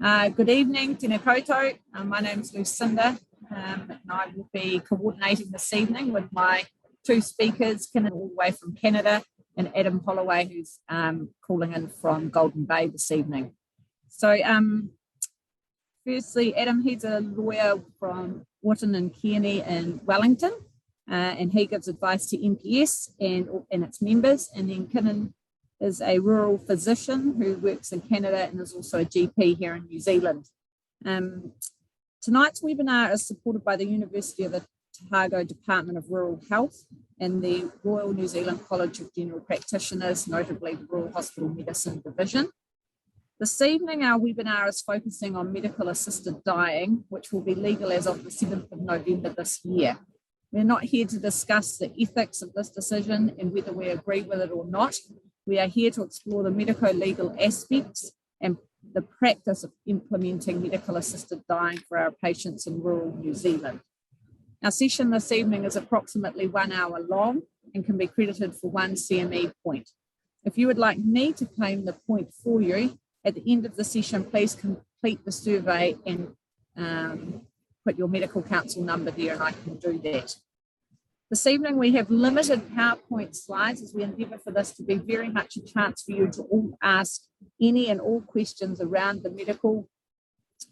Good evening, tēnā koutou. My name is Lucinda, and I will be coordinating this evening with my two speakers, Kynan all the way from Canada, and Adam Holloway, who's calling in from Golden Bay this evening. So, firstly, Adam, he's a lawyer from Wotton and Kearney in Wellington, and he gives advice to MPS and its members. And then Kynan is a rural physician who works in Canada and is also a GP here in New Zealand. Tonight's webinar is supported by the University of Otago Department of Rural Health and the Royal New Zealand College of General Practitioners, notably the Rural Hospital Medicine Division. This evening, our webinar is focusing on medical assisted dying, which will be legal as of the 7th of November this year. We're not here to discuss the ethics of this decision and whether we agree with it or not. We are here to explore the medico-legal aspects and the practice of implementing medical assisted dying for our patients in rural New Zealand. Our session this evening is approximately 1 hour long and can be credited for 1 CME point. If you would like me to claim the point for you, at the end of the session, please complete the survey and put your medical council number there, and I can do that. This evening, we have limited PowerPoint slides as we endeavour for this to be very much a chance for you to all ask any and all questions around the medical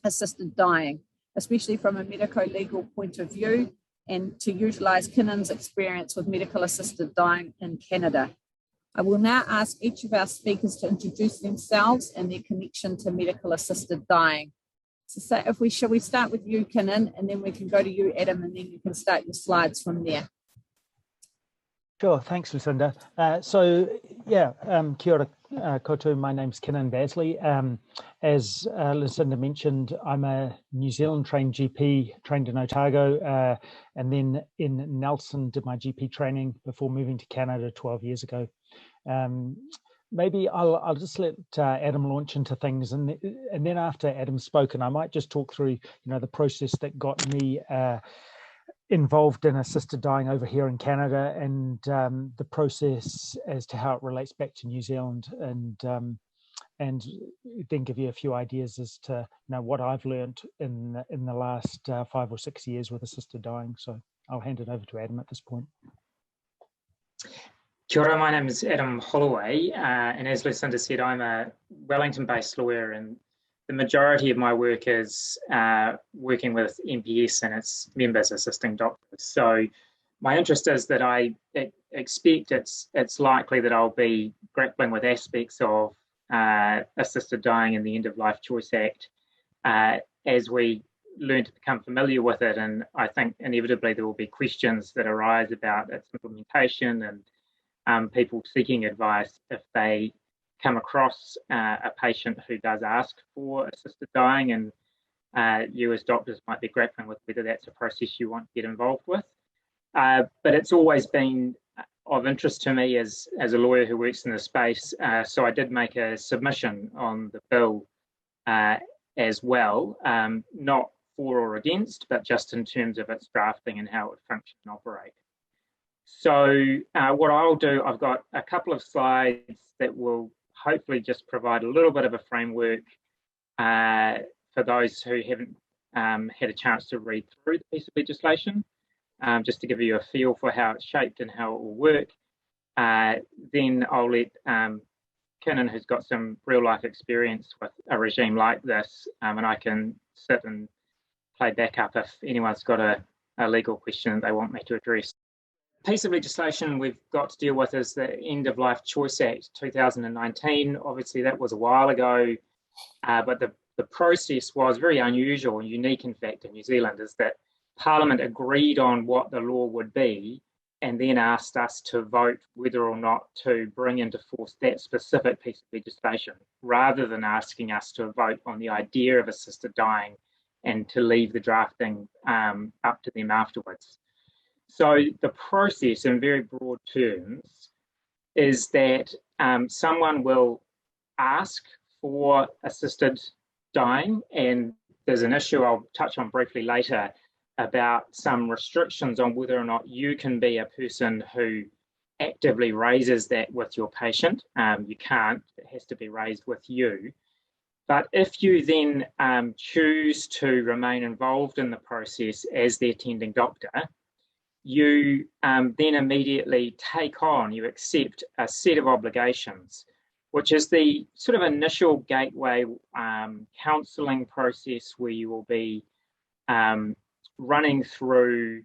assisted dying, especially from a medico-legal point of view, and to utilise Kynan's experience with medical assisted dying in Canada. I will now ask each of our speakers to introduce themselves and their connection to medical assisted dying. So shall we start with you, Kynan, and then we can go to you, Adam, and then you can start your slides from there. Sure, thanks, Lucinda. Kia ora koutou. My name's Kynan Basley. As Lucinda mentioned, I'm a New Zealand trained GP, trained in Otago, and then in Nelson did my GP training before moving to Canada 12 years ago. Maybe I'll just let Adam launch into things, and then after Adam's spoken, I might just talk through, the process that got me involved in assisted dying over here in Canada, and the process as to how it relates back to New Zealand, and then give you a few ideas as to what I've learned in the last 5 or 6 years with assisted dying. So I'll hand it over to Adam at this point. Kia ora, my name is Adam Holloway, and as Lucinda said, I'm a Wellington-based lawyer, and the majority of my work is working with MPS and its members assisting doctors. So my interest is that I expect it's likely that I'll be grappling with aspects of assisted dying and the End of Life Choice Act as we learn to become familiar with it. And I think inevitably there will be questions that arise about its implementation and people seeking advice if they come across a patient who does ask for assisted dying, and you as doctors might be grappling with whether that's a process you want to get involved with. But it's always been of interest to me as a lawyer who works in the space, so I did make a submission on the bill as well, not for or against, but just in terms of its drafting and how it would function and operate. So what I'll do, I've got a couple of slides that will hopefully just provide a little bit of a framework for those who haven't had a chance to read through the piece of legislation, just to give you a feel for how it's shaped and how it will work. Then I'll let Kynan, who's got some real life experience with a regime like this, and I can sit and play back up if anyone's got a legal question that they want me to address. Piece of legislation we've got to deal with is the End of Life Choice Act 2019. Obviously, that was a while ago, but the process was very unusual and unique, in fact, in New Zealand, is that Parliament agreed on what the law would be and then asked us to vote whether or not to bring into force that specific piece of legislation, rather than asking us to vote on the idea of assisted dying and to leave the drafting up to them afterwards. So the process, in very broad terms, is that someone will ask for assisted dying, and there's an issue I'll touch on briefly later about some restrictions on whether or not you can be a person who actively raises that with your patient. You can't, it has to be raised with you. But if you then choose to remain involved in the process as the attending doctor, you then immediately take on, you accept a set of obligations, which is the sort of initial gateway counselling process where you will be running through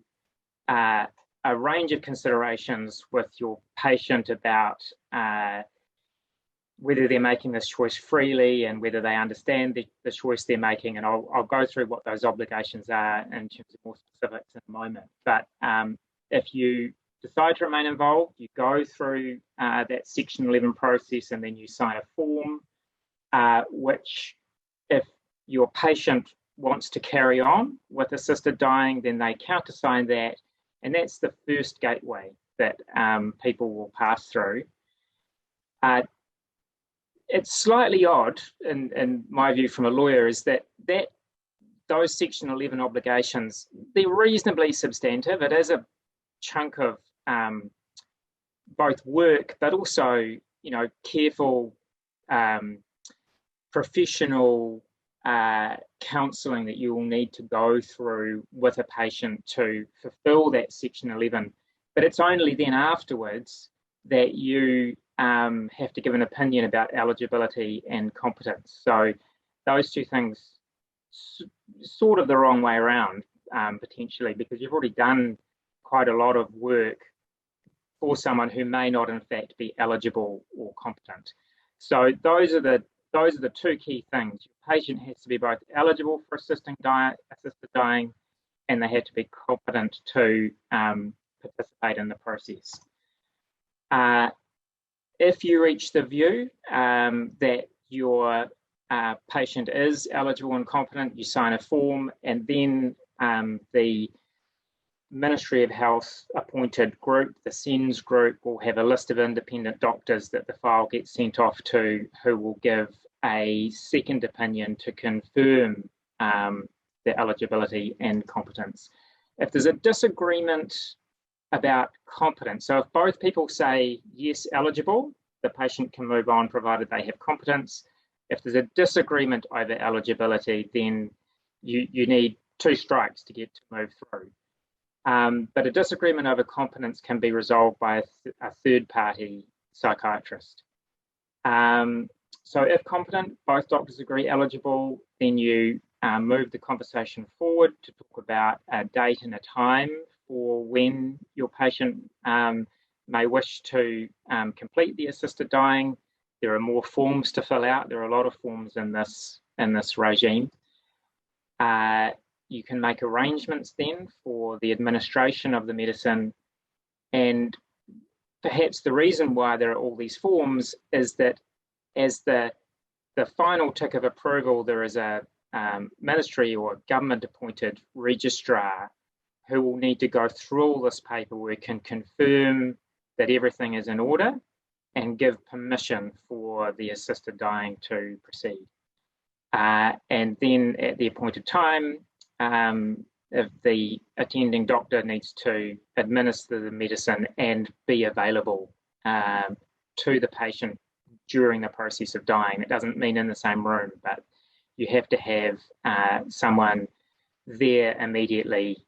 a range of considerations with your patient about whether they're making this choice freely and whether they understand the choice they're making. And I'll go through what those obligations are in terms of more specifics in a moment. But if you decide to remain involved, you go through that Section 11 process and then you sign a form, which if your patient wants to carry on with assisted dying, then they countersign that. And that's the first gateway that people will pass through. It's slightly odd, in my view from a lawyer, is that those Section 11 obligations, they're reasonably substantive. It is a chunk of both work, but also, careful, professional counselling that you will need to go through with a patient to fulfil that Section 11. But it's only then afterwards that you have to give an opinion about eligibility and competence. So those two things sort of the wrong way around, potentially, because you've already done quite a lot of work for someone who may not in fact be eligible or competent. So those are the two key things. Your patient has to be both eligible for assisted dying, and they have to be competent to participate in the process. If you reach the view that your patient is eligible and competent, you sign a form, and then the Ministry of Health appointed group, the SENS group, will have a list of independent doctors that the file gets sent off to, who will give a second opinion to confirm the eligibility and competence. If there's a disagreement about competence, so if both people say yes, eligible, the patient can move on provided they have competence. If there's a disagreement over eligibility, then you need 2 strikes to get to move through. But a disagreement over competence can be resolved by a third-party psychiatrist. So if competent, both doctors agree eligible, then you move the conversation forward to talk about a date and a time for when your patient may wish to complete the assisted dying. There are more forms to fill out. There are a lot of forms in this regime. You can make arrangements then for the administration of the medicine. And perhaps the reason why there are all these forms is that as the final tick of approval, there is a ministry or government appointed registrar who will need to go through all this paperwork and confirm that everything is in order and give permission for the assisted dying to proceed. And then at the appointed time, if the attending doctor needs to administer the medicine and be available to the patient during the process of dying. It doesn't mean in the same room, but you have to have someone there immediately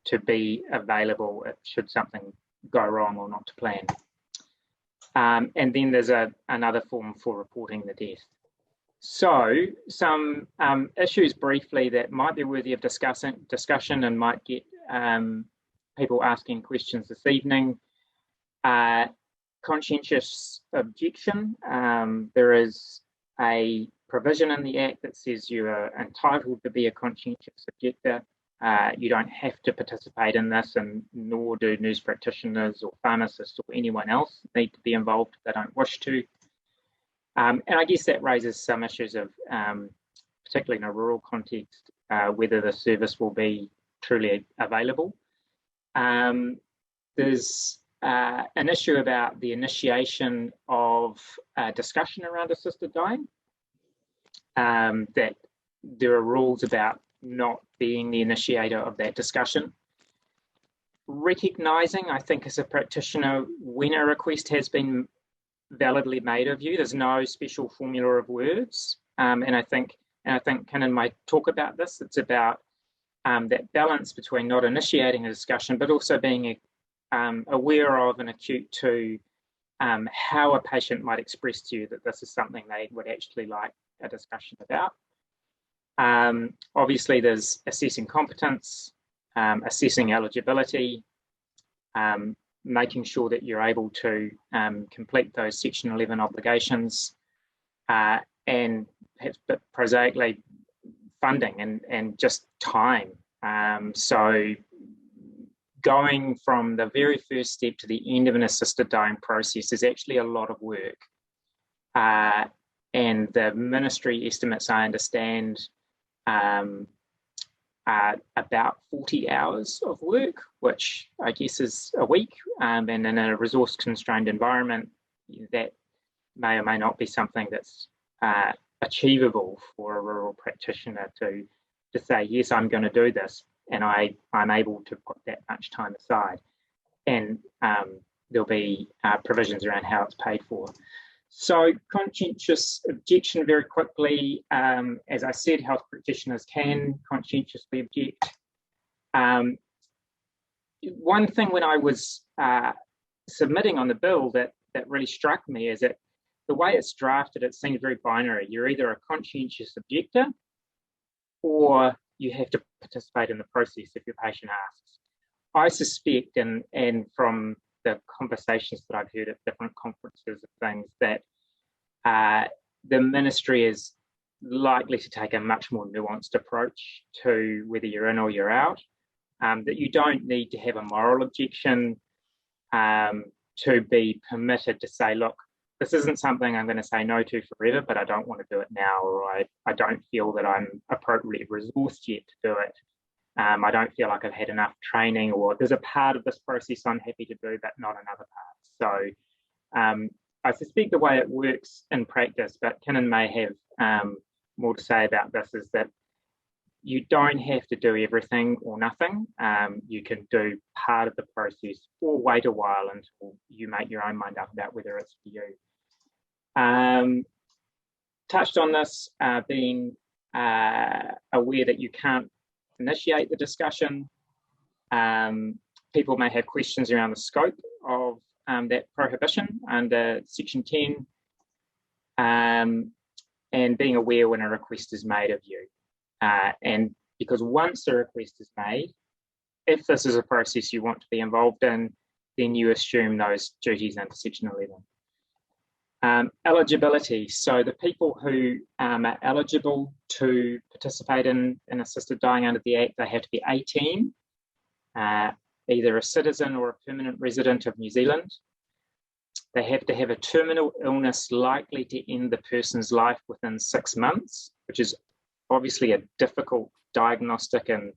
to be available if should something go wrong or not to plan. And then there's another form for reporting the death. So some issues briefly that might be worthy of discussion and might get people asking questions this evening. Conscientious objection. There is a provision in the Act that says you are entitled to be a conscientious objector. You don't have to participate in this, and nor do nurse practitioners or pharmacists or anyone else need to be involved if they don't wish to. And I guess that raises some issues of, particularly in a rural context, whether the service will be truly available. There's an issue about the initiation of discussion around assisted dying, that there are rules about not being the initiator of that discussion. Recognising, I think, as a practitioner, when a request has been validly made of you, there's no special formula of words. and I think Kynan might talk about this. It's about that balance between not initiating a discussion, but also being aware of and acute to how a patient might express to you that this is something they would actually like a discussion about. Obviously, there's assessing competence, assessing eligibility, making sure that you're able to complete those Section 11 obligations, and perhaps prosaically funding and just time. So going from the very first step to the end of an assisted dying process is actually a lot of work. And the ministry estimates, I understand, about 40 hours of work, which I guess is a week, and in a resource-constrained environment, that may or may not be something that's achievable for a rural practitioner to say, yes, I'm going to do this, and I'm able to put that much time aside. And there'll be provisions around how it's paid for. So conscientious objection, very quickly, as I said, health practitioners can conscientiously object. One thing when I was submitting on the bill that really struck me is that the way it's drafted, it seems very binary. You're either a conscientious objector or you have to participate in the process if your patient asks. I suspect, and from the conversations that I've heard at different conferences and things, that the ministry is likely to take a much more nuanced approach to whether you're in or you're out, that you don't need to have a moral objection to be permitted to say, look, this isn't something I'm going to say no to forever, but I don't want to do it now, or I don't feel that I'm appropriately resourced yet to do it. I don't feel like I've had enough training, or there's a part of this process I'm happy to do, but not another part. So I suspect the way it works in practice, but Kynan may have more to say about this, is that you don't have to do everything or nothing. You can do part of the process or wait a while until you make your own mind up about whether it's for you. Touched on this, being aware that you can't initiate the discussion. People may have questions around the scope of that prohibition under Section 10, and being aware when a request is made of you. And because once a request is made, if this is a process you want to be involved in, then you assume those duties under Section 11. Eligibility. So the people who are eligible to participate in assisted dying under the Act, they have to be 18, either a citizen or a permanent resident of New Zealand. They have to have a terminal illness likely to end the person's life within 6 months, which is obviously a difficult diagnostic and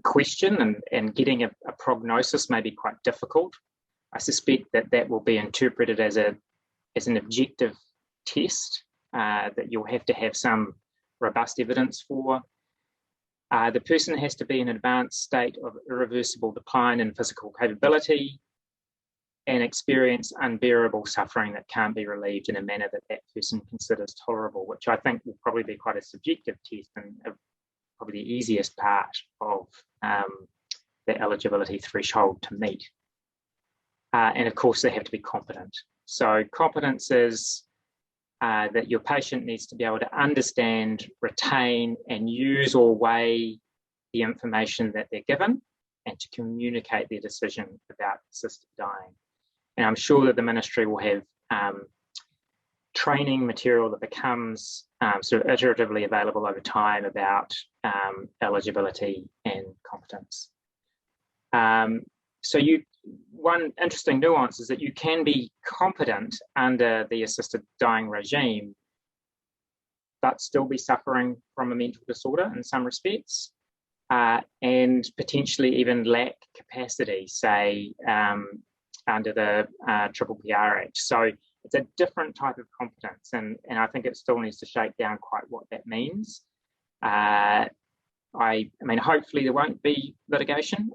question, and getting a prognosis may be quite difficult. I suspect that will be interpreted as an objective test that you'll have to have some robust evidence for. The person has to be in an advanced state of irreversible decline in physical capability and experience unbearable suffering that can't be relieved in a manner that person considers tolerable, which I think will probably be quite a subjective test and probably the easiest part of the eligibility threshold to meet. And of course, they have to be competent. So competence is that your patient needs to be able to understand, retain, and use or weigh the information that they're given, and to communicate their decision about assisted dying. And I'm sure that the ministry will have training material that becomes sort of iteratively available over time about eligibility and competence. So one interesting nuance is that you can be competent under the assisted dying regime, but still be suffering from a mental disorder in some respects, and potentially even lack capacity, say, under the PPPR Act. So it's a different type of competence, and I think it still needs to shake down quite what that means. I mean, hopefully there won't be litigation,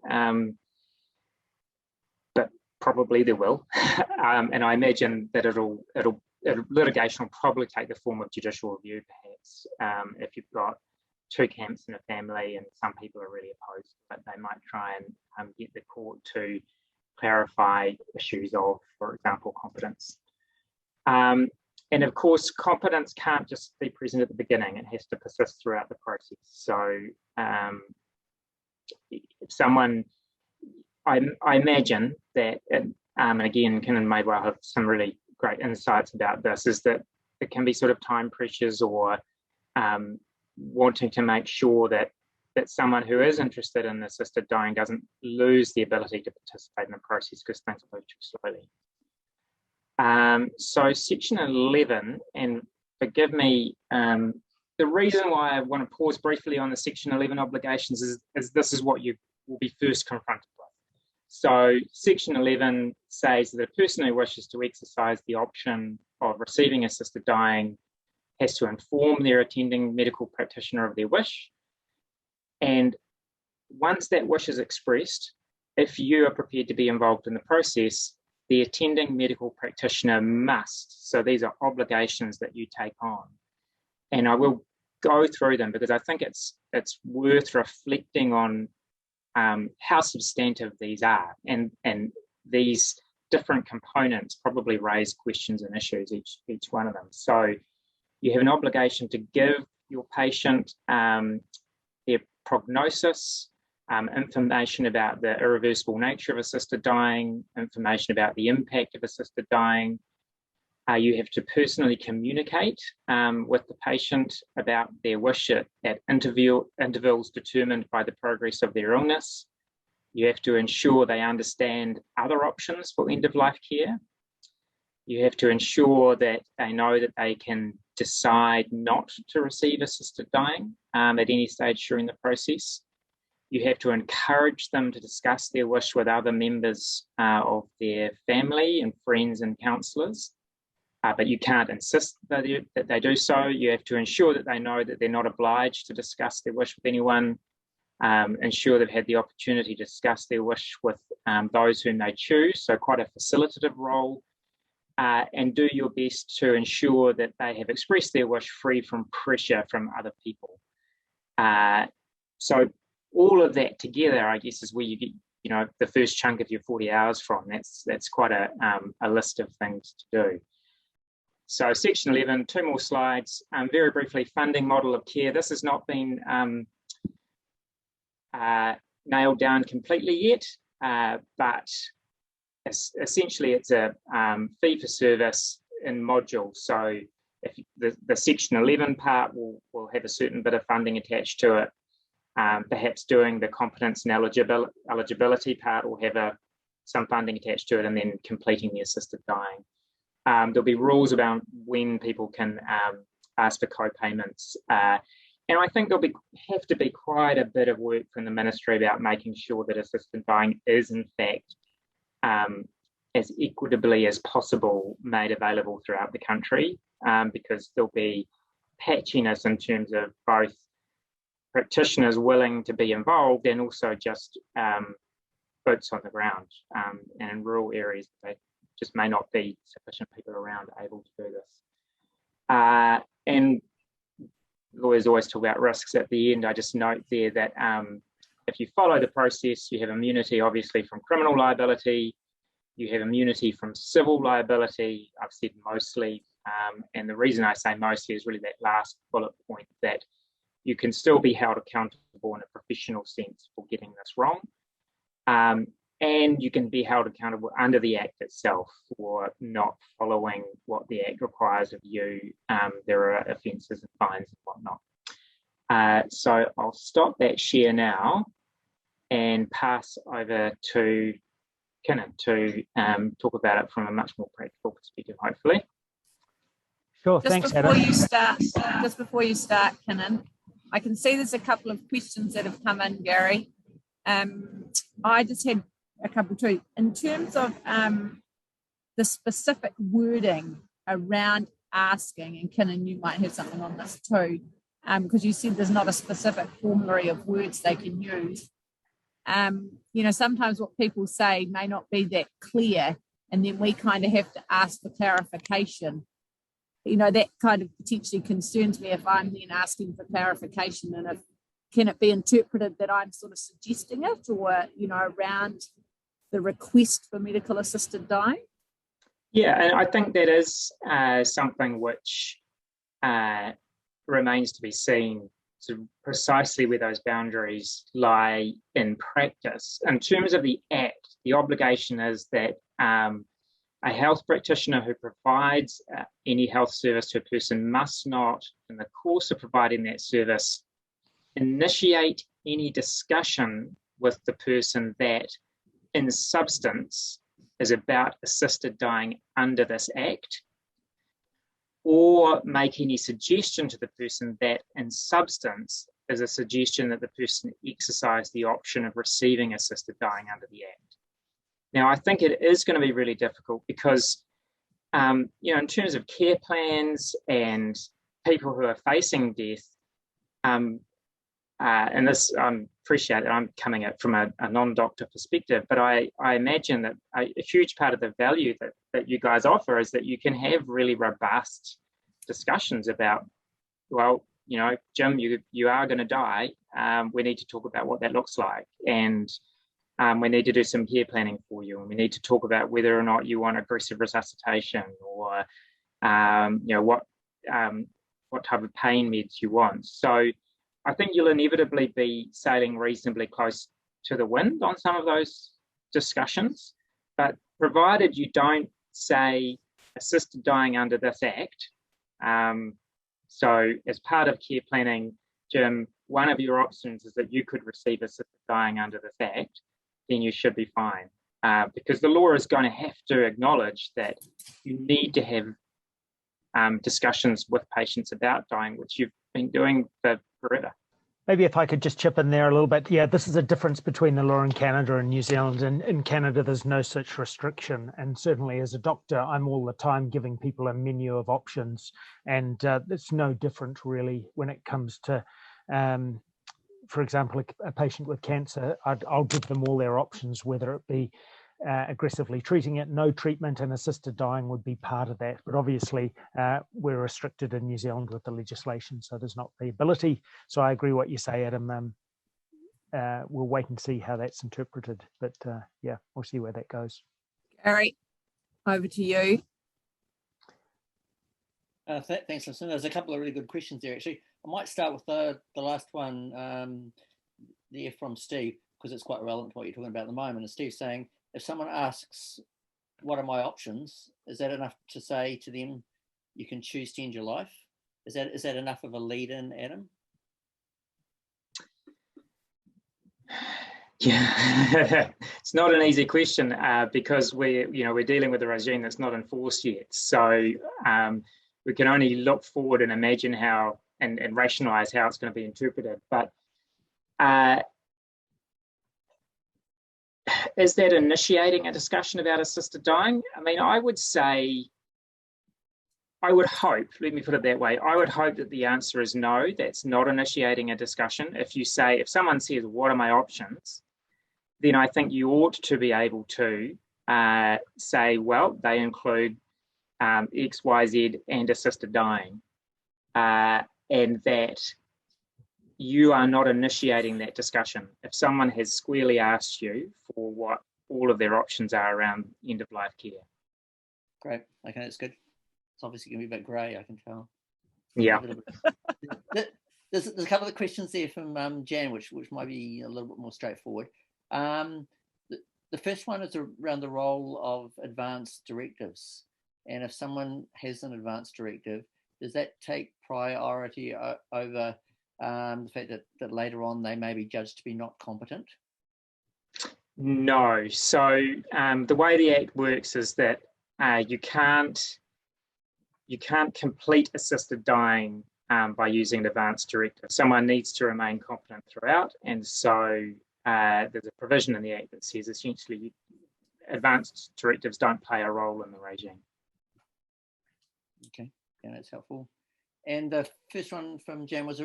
but probably there will, and I imagine that it'll litigation will probably take the form of judicial review, perhaps, if you've got two camps in a family and some people are really opposed, but they might try and get the court to clarify issues of, for example, competence. And of course, competence can't just be present at the beginning, it has to persist throughout the process. So if someone, I imagine that, and again, Kynan may well have some really great insights about this, is that it can be sort of time pressures or wanting to make sure that someone who is interested in assisted dying doesn't lose the ability to participate in the process because things move too slowly. So section 11, and forgive me, the reason why I want to pause briefly on the section 11 obligations is this is what you will be first confronted with. So section 11 says that a person who wishes to exercise the option of receiving assisted dying has to inform their attending medical practitioner of their wish. And once that wish is expressed, if you are prepared to be involved in the process, the attending medical practitioner must. So these are obligations that you take on. And I will go through them because I think it's worth reflecting on how substantive these are. And these different components probably raise questions and issues, each one of them. So you have an obligation to give your patient their prognosis, information about the irreversible nature of assisted dying, information about the impact of assisted dying. You have to personally communicate with the patient about their wish at intervals determined by the progress of their illness. You have to ensure they understand other options for end-of-life care. You have to ensure that they know that they can decide not to receive assisted dying at any stage during the process. You have to encourage them to discuss their wish with other members of their family and friends and counsellors, but you can't insist that they do so. You have to ensure that they know that they're not obliged to discuss their wish with anyone, ensure they've had the opportunity to discuss their wish with those whom they choose, so quite a facilitative role, and do your best to ensure that they have expressed their wish free from pressure from other people. So all of that together, I guess, is where you get, the first chunk of your 40 hours from. That's quite a list of things to do. So section 11, two more slides. Very briefly, funding model of care. This has not been nailed down completely yet, but essentially it's a fee for service in modules. So if the section 11 part will have a certain bit of funding attached to it, perhaps doing the competence and eligibility part will have some funding attached to it, and then completing the assisted dying. There'll be rules about when people can ask for co-payments. And I think there'll have to be quite a bit of work from the ministry about making sure that assisted dying is in fact as equitably as possible made available throughout the country, because there'll be patchiness in terms of both practitioners willing to be involved and also just boots on the ground. And in rural areas, they just may not be sufficient people around able to do this. And lawyers always talk about risks at the end. I just note there that if you follow the process, you have immunity, obviously, from criminal liability. You have immunity from civil liability. I've said mostly. And the reason I say mostly is really that last bullet point, that you can still be held accountable in a professional sense for getting this wrong. And you can be held accountable under the Act itself for not following what the Act requires of you. There are offences and fines and whatnot. So I'll stop that share now and pass over to Kynan to talk about it from a much more practical perspective, hopefully. Sure, thanks, Adam. Just before you start, Kynan, I can see there's a couple of questions that have come in, Gary. I just had a couple too. In terms of the specific wording around asking, and Kynan, you might have something on this too, because you said there's not a specific formulary of words they can use. Sometimes what people say may not be that clear, and then we kind of have to ask for clarification. that kind of potentially concerns me if I'm then asking for clarification, and if can it be interpreted that I'm sort of suggesting it, or around the request for medical assisted dying. Yeah, and I think that is something which remains to be seen, to precisely where those boundaries lie in practice. In terms of the Act, the obligation is that a health practitioner who provides any health service to a person must not, in the course of providing that service, initiate any discussion with the person that, in substance, is about assisted dying under this Act, or make any suggestion to the person that, in substance, is a suggestion that the person exercise the option of receiving assisted dying under the Act. Now, I think it is going to be really difficult because, in terms of care plans and people who are facing death, and this, I appreciate that I'm coming at from a non-doctor perspective, but I imagine that a huge part of the value that you guys offer is that you can have really robust discussions about, well, Jim, you are going to die. We need to talk about what that looks like, and we need to do some care planning for you, and we need to talk about whether or not you want aggressive resuscitation, or what type of pain meds you want. So I think you'll inevitably be sailing reasonably close to the wind on some of those discussions, but provided you don't say assisted dying under this Act, so as part of care planning, Jim, one of your options is that you could receive assisted dying under this Act, then you should be fine. Because the law is going to have to acknowledge that you need to have discussions with patients about dying, which you've been doing for forever. Maybe if I could just chip in there a little bit. Yeah, this is a difference between the law in Canada and New Zealand. And in Canada, there's no such restriction. And certainly as a doctor, I'm all the time giving people a menu of options. And it's no different really when it comes to, for example, a patient with cancer. I'll give them all their options, whether it be aggressively treating it, no treatment, and assisted dying would be part of that. But obviously, we're restricted in New Zealand with the legislation, so there's not the ability. So I agree what you say, Adam. We'll wait and see how that's interpreted. But yeah, we'll see where that goes. Gary, over to you. Thanks, Lucinda. There's a couple of really good questions there, actually. I might start with the last one there from Steve, because it's quite relevant to what you're talking about at the moment. And Steve's saying, if someone asks, what are my options? Is that enough to say to them, you can choose to end your life? Is that enough of a lead in, Adam? Yeah, it's not an easy question because we're dealing with a regime that's not enforced yet. So we can only look forward and imagine how and rationalise how it's going to be interpreted. But is that initiating a discussion about assisted dying? I mean, I would hope, let me put it that way, I would hope that the answer is no, that's not initiating a discussion. If someone says, what are my options? Then I think you ought to be able to say, well, they include X, Y, Z and assisted dying. And that you are not initiating that discussion. If someone has squarely asked you for what all of their options are around end-of-life care. Great. Okay, that's good. It's obviously going to be a bit grey, I can tell. Yeah. There's a couple of questions there from Jan, which might be a little bit more straightforward. The first one is around the role of advanced directives. And if someone has an advanced directive, does that take priority over the fact that later on they may be judged to be not competent? No. So the way the Act works is that you can't complete assisted dying by using an advanced directive. Someone needs to remain competent throughout, and so there's a provision in the Act that says essentially advanced directives don't play a role in the regime. Okay, yeah, that's helpful. And the first one from Jan was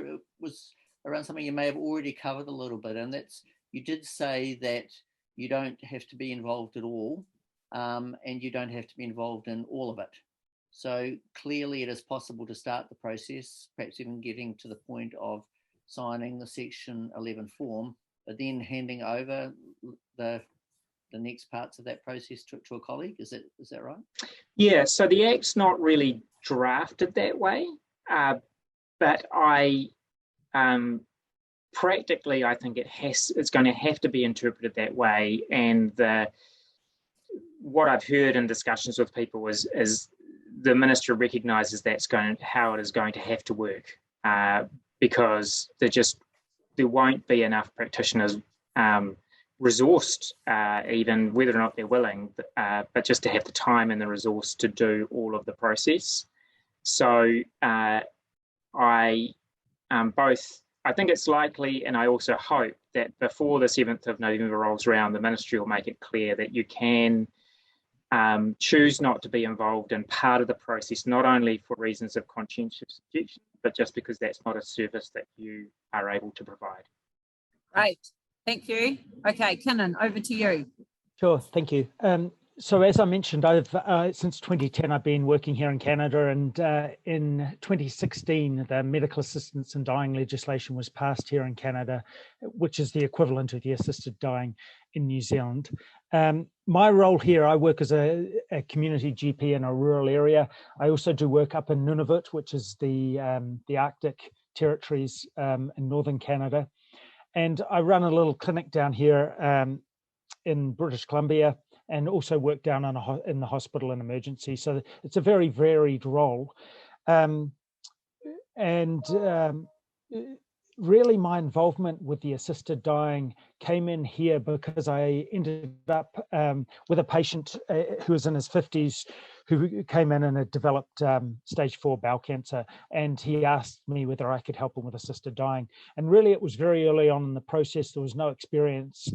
around something you may have already covered a little bit, and that's, you did say that you don't have to be involved at all, and you don't have to be involved in all of it. So clearly it is possible to start the process, perhaps even getting to the point of signing the Section 11 form, but then handing over the next parts of that process to a colleague. Is that right? Yeah, so the Act's not really drafted that way, but I practically, I think it's going to have to be interpreted that way. And what I've heard in discussions with people is the minister recognises that's how it is going to have to work, because there won't be enough practitioners resourced, even whether or not they're willing, but just to have the time and the resource to do all of the process. So I think it's likely, and I also hope that before the 7th of November rolls around, the ministry will make it clear that you can choose not to be involved in part of the process, not only for reasons of conscientious objection, but just because that's not a service that you are able to provide. Right, thank you. Okay, Kynan, over to you. Sure, thank you. So as I mentioned, I've since 2010, I've been working here in Canada, and in 2016, the medical assistance in dying legislation was passed here in Canada, which is the equivalent of the assisted dying in New Zealand. My role here, I work as a community GP in a rural area. I also do work up in Nunavut, which is the Arctic territories in northern Canada. And I run a little clinic down here in British Columbia, and also work down in the hospital in emergency. So it's a very varied role. Really my involvement with the assisted dying came in here because I ended up with a patient who was in his 50s who came in and had developed stage 4 bowel cancer, and he asked me whether I could help him with assisted dying. And really it was very early on in the process. There was no experience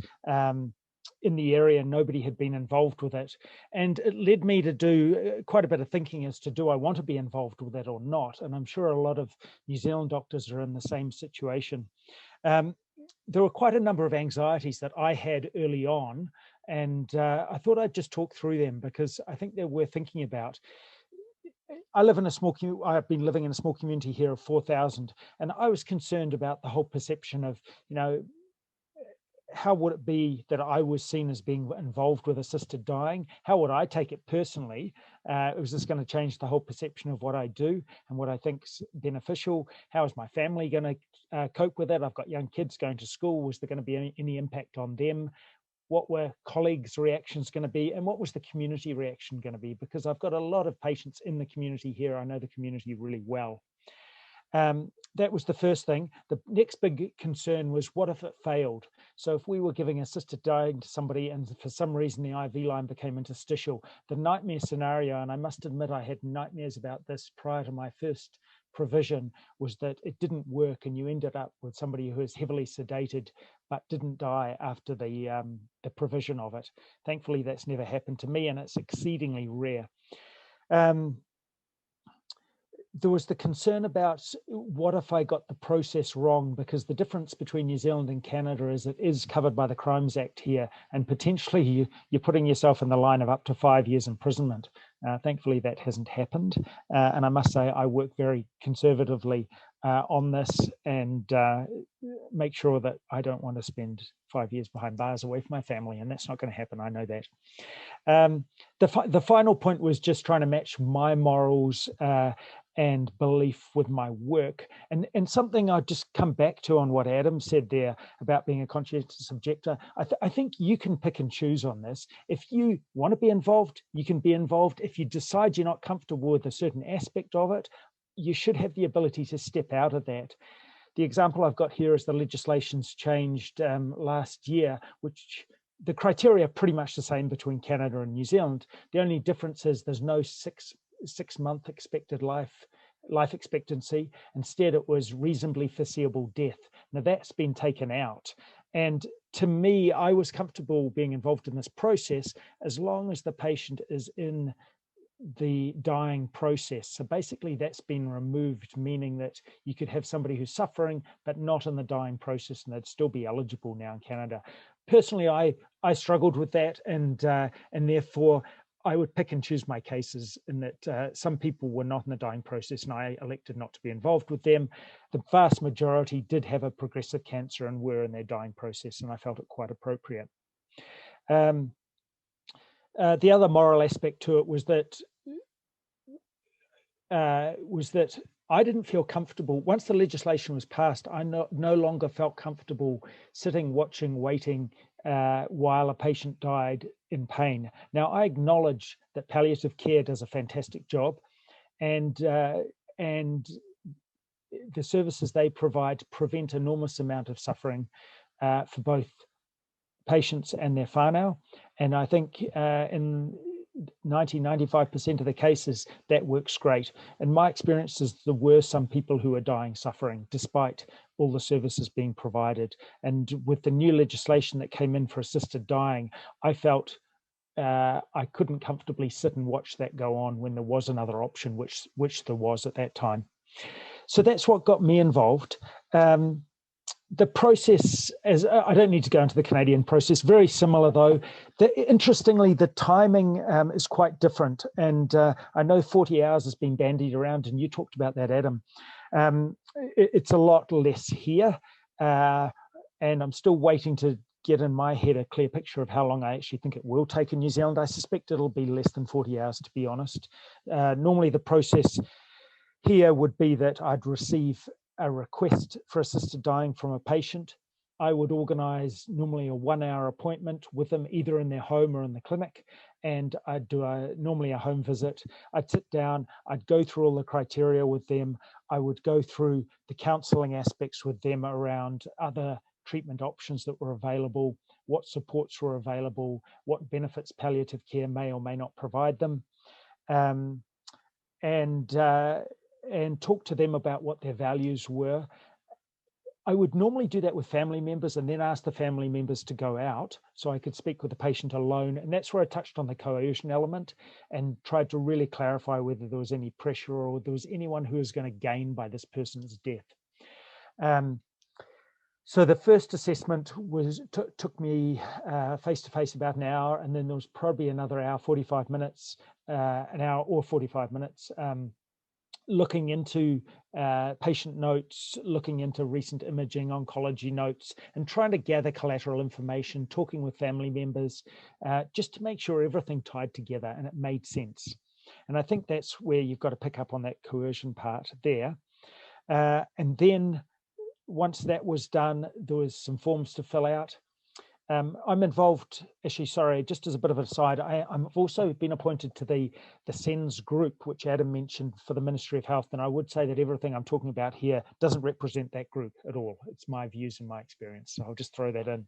in the area, nobody had been involved with it. And it led me to do quite a bit of thinking as to, do I want to be involved with it or not? And I'm sure a lot of New Zealand doctors are in the same situation. There were quite a number of anxieties that I had early on, and I thought I'd just talk through them because I think they're worth thinking about. I've been living in a small community here of 4,000, and I was concerned about the whole perception of, how would it be that I was seen as being involved with assisted dying? How would I take it personally? Was this going to change the whole perception of what I do and what I think is beneficial? How is my family going to cope with it? I've got young kids going to school. Was there going to be any impact on them? What were colleagues' reactions going to be? And what was the community reaction going to be? Because I've got a lot of patients in the community here. I know the community really well. That was the first thing. The next big concern was, what if it failed? So if we were giving assisted dying to somebody and for some reason the IV line became interstitial, the nightmare scenario, and I must admit I had nightmares about this prior to my first provision, was that it didn't work and you ended up with somebody who is heavily sedated but didn't die after the provision of it. Thankfully, that's never happened to me, and it's exceedingly rare. There was the concern about, what if I got the process wrong? Because the difference between New Zealand and Canada is it is covered by the Crimes Act here, and potentially you're putting yourself in the line of up to 5 years imprisonment. Thankfully, that hasn't happened. And I must say, I work very conservatively on this and make sure that I don't want to spend 5 years behind bars away from my family, and that's not going to happen. I know that. The final point was just trying to match my morals and belief with my work. And something I'll just come back to on what Adam said there about being a conscientious objector. I think you can pick and choose on this. If you want to be involved, you can be involved. If you decide you're not comfortable with a certain aspect of it, you should have the ability to step out of that. The example I've got here is the legislation's changed last year, which the criteria are pretty much the same between Canada and New Zealand. The only difference is there's no six-month expected life expectancy. Instead, it was reasonably foreseeable death. Now that's been taken out. And to me, I was comfortable being involved in this process as long as the patient is in the dying process. So basically that's been removed, meaning that you could have somebody who's suffering but not in the dying process, and they'd still be eligible now in Canada. Personally, I struggled with that, and therefore I would pick and choose my cases in that some people were not in the dying process and I elected not to be involved with them. The vast majority did have a progressive cancer and were in their dying process, and I felt it quite appropriate. The other moral aspect to it was that I didn't feel comfortable. Once the legislation was passed, I no longer felt comfortable sitting, watching, waiting while a patient died in pain. Now, I acknowledge that palliative care does a fantastic job, and the services they provide prevent enormous amount of suffering for both patients and their whānau. And I think in 95% of the cases, that works great. And my experience is there were some people who are dying suffering despite all the services being provided. And with the new legislation that came in for assisted dying, I felt I couldn't comfortably sit and watch that go on when there was another option, which there was at that time. So that's what got me involved. The process, as I don't need to go into the Canadian process, very similar though. Interestingly, the timing is quite different. And I know 40 hours has been bandied around, and you talked about that, Adam. It's a lot less here. And I'm still waiting to get in my head a clear picture of how long I actually think it will take in New Zealand. I suspect it'll be less than 40 hours, to be honest. Normally the process here would be that I'd receive a request for assisted dying from a patient. I would organise normally a 1-hour appointment with them, either in their home or in the clinic, and I'd do normally a home visit. I'd sit down, I'd go through all the criteria with them. I would go through the counselling aspects with them around other treatment options that were available, what supports were available, what benefits palliative care may or may not provide them, and talk to them about what their values were. I would normally do that with family members and then ask the family members to go out so I could speak with the patient alone. And that's where I touched on the coercion element and tried to really clarify whether there was any pressure or there was anyone who was going to gain by this person's death. So the first assessment took me face-to-face about an hour, and then there was probably another hour, 45 minutes, an hour or 45 minutes, looking into patient notes, looking into recent imaging, oncology notes, and trying to gather collateral information, talking with family members, just to make sure everything tied together and it made sense. And I think that's where you've got to pick up on that coercion part there. And then once that was done, there was some forms to fill out. I'm involved, actually, sorry, just as a bit of an aside, I've also been appointed to the SENS group, which Adam mentioned, for the Ministry of Health. And I would say that everything I'm talking about here doesn't represent that group at all. It's my views and my experience. So I'll just throw that in.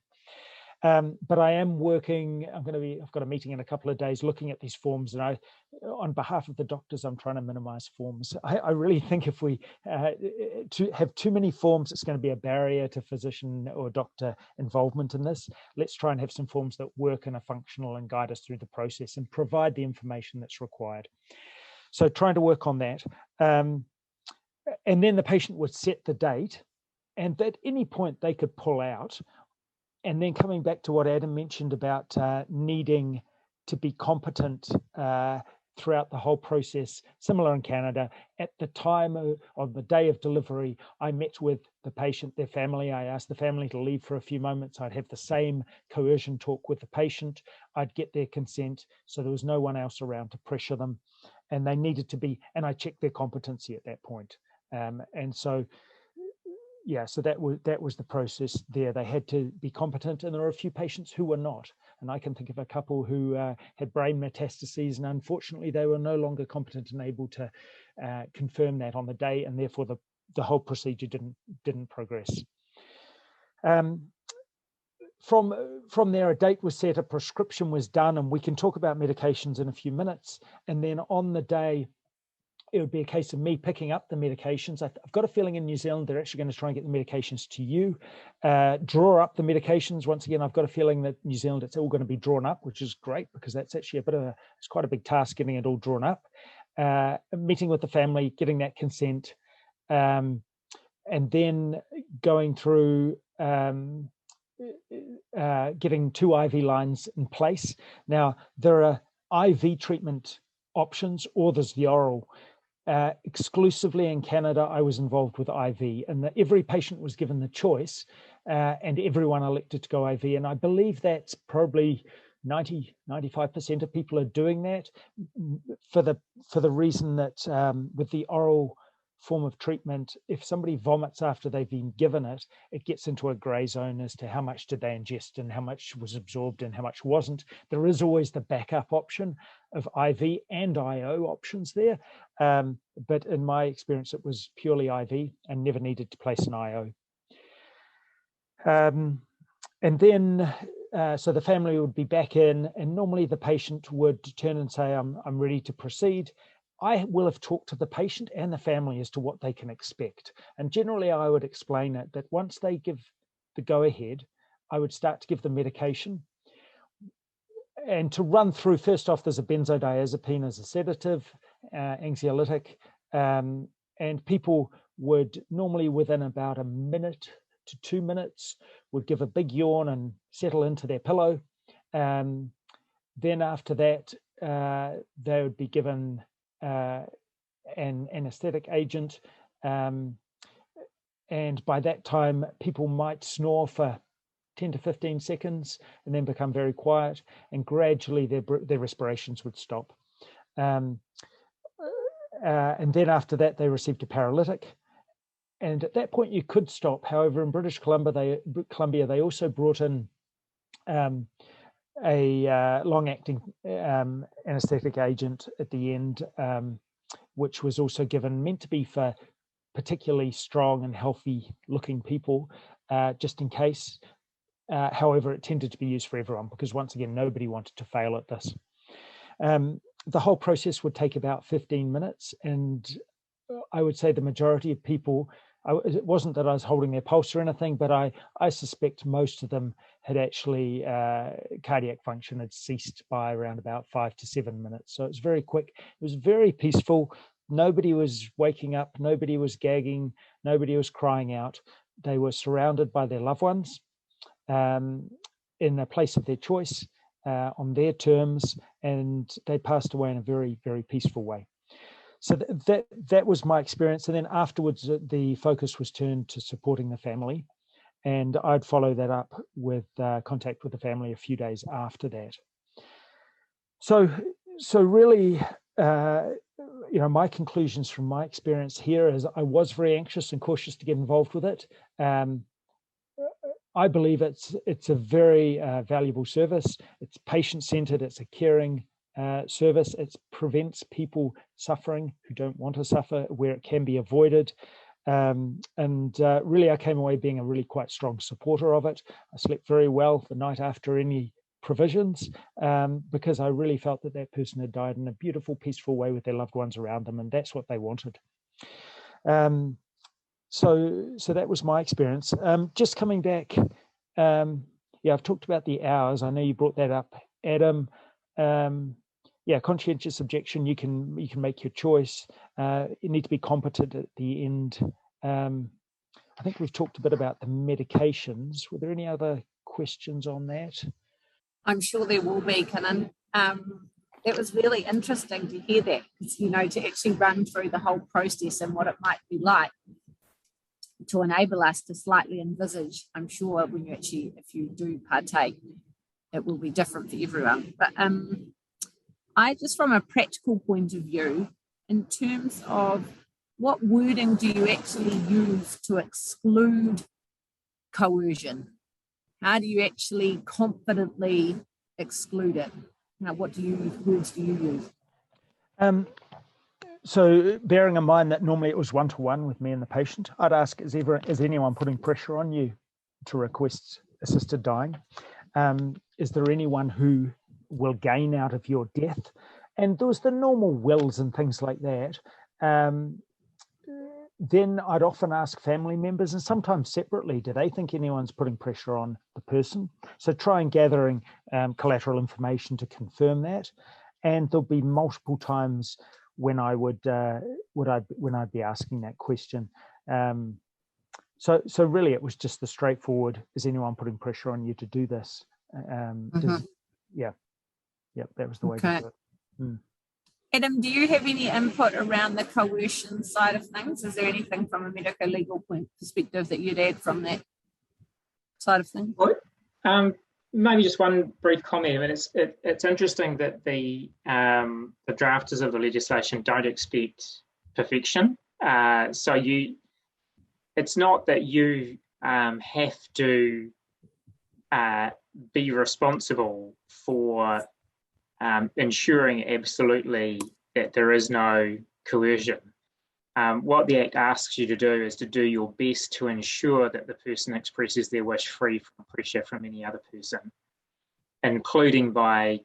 But I am working, I've got a meeting in a couple of days looking at these forms, and on behalf of the doctors, I'm trying to minimize forms. I really think if we have too many forms, it's going to be a barrier to physician or doctor involvement in this. Let's try and have some forms that work and are functional and guide us through the process and provide the information that's required. So trying to work on that. And then the patient would set the date, and at any point they could pull out. And then coming back to what Adam mentioned about needing to be competent throughout the whole process, similar in Canada, at the time of the day of delivery, I met with the patient, their family. I asked the family to leave for a few moments. I'd have the same coercion talk with the patient. I'd get their consent, so there was no one else around to pressure them. And they needed to be, and I checked their competency at that point. And so, yeah, so that was the process there. They had to be competent, and there were a few patients who were not. And I can think of a couple who had brain metastases, and unfortunately they were no longer competent and able to confirm that on the day, and therefore the whole procedure didn't progress. From there, a date was set, a prescription was done, and we can talk about medications in a few minutes. And then on the day, it would be a case of me picking up the medications. I've got a feeling in New Zealand, they're actually going to try and get the medications to you, draw up the medications. Once again, I've got a feeling that New Zealand, it's all going to be drawn up, which is great because that's actually it's quite a big task getting it all drawn up. Meeting with the family, getting that consent, and then going through getting 2 IV lines in place. Now, there are IV treatment options, or there's the oral. Exclusively in Canada, I was involved with IV, and every patient was given the choice, and everyone elected to go IV. And I believe that's probably 95% of people are doing that for the reason that with the oral form of treatment, if somebody vomits after they've been given it, it gets into a grey zone as to how much did they ingest and how much was absorbed and how much wasn't. There is always the backup option of IV and IO options there. But in my experience, it was purely IV and never needed to place an IO. And then, so the family would be back in, and normally the patient would turn and say, I'm ready to proceed. I will have talked to the patient and the family as to what they can expect. And generally, I would explain it that once they give the go-ahead, I would start to give them medication. And to run through, first off, there's a benzodiazepine as a sedative, anxiolytic, and people would normally within about a minute to 2 minutes would give a big yawn and settle into their pillow. Then after that, they would be given an anesthetic agent, and by that time people might snore for 10 to 15 seconds and then become very quiet, and gradually their respirations would stop. And then after that they received a paralytic, and at that point you could stop. However, in British Columbia they also brought in a long-acting anesthetic agent at the end, which was also given, meant to be for particularly strong and healthy looking people, just in case. However, it tended to be used for everyone because, once again, nobody wanted to fail at this. The whole process would take about 15 minutes, and I would say the majority of people, it wasn't that I was holding their pulse or anything, but I suspect most of them had actually, cardiac function had ceased by around about 5 to 7 minutes. So it's very quick. It was very peaceful. Nobody was waking up. Nobody was gagging. Nobody was crying out. They were surrounded by their loved ones in a place of their choice, on their terms, and they passed away in a very, very peaceful way. So that was my experience. And then afterwards, the focus was turned to supporting the family. And I'd follow that up with contact with the family a few days after that. So really, my conclusions from my experience here is I was very anxious and cautious to get involved with it. I believe it's a very valuable service. It's patient-centered. It's a caring service. It prevents people suffering who don't want to suffer, where it can be avoided. Really, I came away being a really quite strong supporter of it. I slept very well the night after any provisions, because I really felt that that person had died in a beautiful, peaceful way with their loved ones around them, and that's what they wanted. So that was my experience. Just coming back, I've talked about the hours. I know you brought that up, Adam. Conscientious objection, you can make your choice. You need to be competent at the end. I think we've talked a bit about the medications. Were there any other questions on that? I'm sure there will be, Kynan. It was really interesting to hear that, to actually run through the whole process and what it might be like, to enable us to slightly envisage. I'm sure when if you do partake, it will be different for everyone. But I just, from a practical point of view, in terms of what wording do you actually use to exclude coercion? How do you actually confidently exclude it? What words do you use? So bearing in mind that normally it was one-to-one with me and the patient, I'd ask, is anyone putting pressure on you to request assisted dying? Is there anyone who will gain out of your death? And there was the normal wills and things like that. Then I'd often ask family members, and sometimes separately, do they think anyone's putting pressure on the person? So try and gathering collateral information to confirm that. And there'll be multiple times when I would be asking that question. So really, it was just the straightforward: is anyone putting pressure on you to do this? Yep, that was the way Okay. to do it. Mm. Adam, do you have any input around the coercion side of things? Is there anything from a medico legal point perspective that you'd add from that side of things? Maybe just one brief comment. I mean, it's interesting that the drafters of the legislation don't expect perfection. So it's not that you have to be responsible for ensuring absolutely that there is no coercion. What the Act asks you to do is to do your best to ensure that the person expresses their wish free from pressure from any other person, including by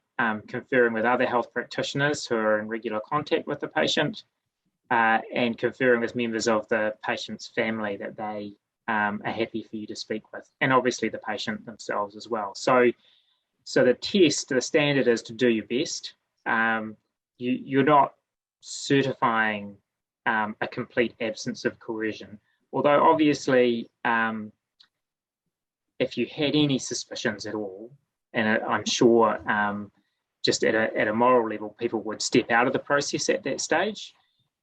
conferring with other health practitioners who are in regular contact with the patient and conferring with members of the patient's family that they are happy for you to speak with, and obviously the patient themselves as well. So the standard is to do your best. You're not certifying a complete absence of coercion, although obviously if you had any suspicions at all, and I'm sure just at a moral level, people would step out of the process at that stage.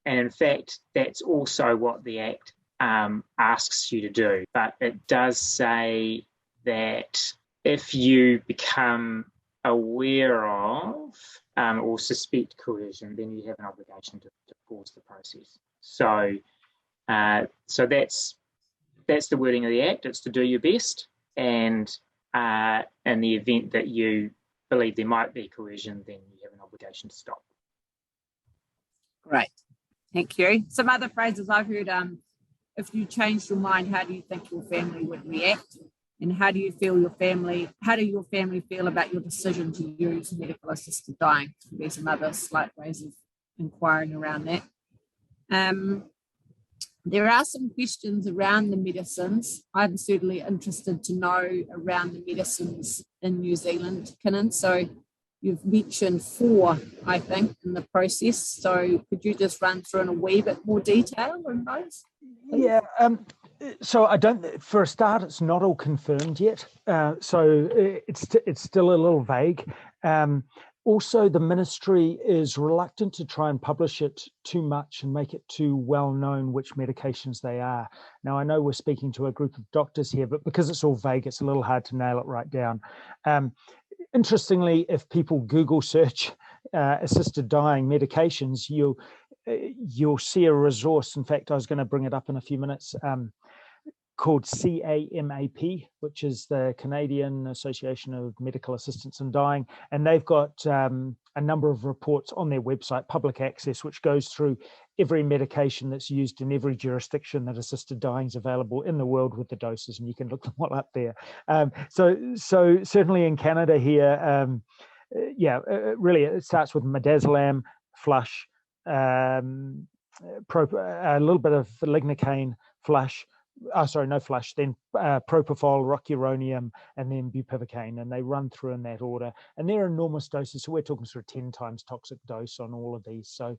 And in fact, that's also what the Act asks you to do. But it does say that if you become aware of or suspect coercion, then you have an obligation to pause the process. So that's the wording of the Act. It's to do your best, and in the event that you believe there might be coercion, then you have an obligation to stop. Great, thank you. Some other phrases I've heard: if you changed your mind, how do you think your family would react? And how do your family feel about your decision to use medical assisted dying? There's some other slight ways of inquiring around that. There are some questions around the medicines. I'm certainly interested to know around the medicines in New Zealand, Kynan. So you've mentioned 4, I think, in the process. So could you just run through in a wee bit more detail on those? Yeah. So for a start, it's not all confirmed yet. So it's still a little vague. Also, the ministry is reluctant to try and publish it too much and make it too well known which medications they are. Now, I know we're speaking to a group of doctors here, but because it's all vague, it's a little hard to nail it right down. Interestingly, if people Google search assisted dying medications, you'll see a resource. In fact, I was going to bring it up in a few minutes, called CAMAP, which is the Canadian Association of Medical Assistance in Dying. And they've got a number of reports on their website, public access, which goes through every medication that's used in every jurisdiction that assisted dying is available in the world with the doses, and you can look them all up there. So certainly in Canada here, really it starts with midazolam, flush, a little bit of lignocaine, flush, no flush, then propofol, rocuronium, and then bupivacaine, and they run through in that order. And they're enormous doses, so we're talking sort of 10 times toxic dose on all of these. So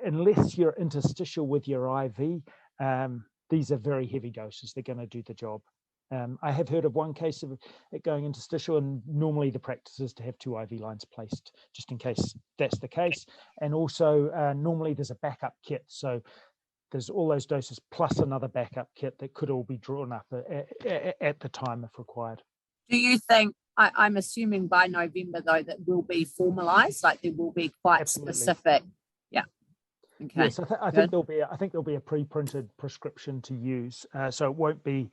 unless you're interstitial with your IV, these are very heavy doses. They're going to do the job. I have heard of one case of it going interstitial, and normally the practice is to have 2 IV lines placed just in case that's the case. And also normally there's a backup kit. So there's all those doses plus another backup kit that could all be drawn up at the time if required. Do you think, I'm assuming by November though, that will be formalised, like there will be quite Absolutely. Specific? Yeah. Okay. Yes, I think there'll be a pre-printed prescription to use, so it won't be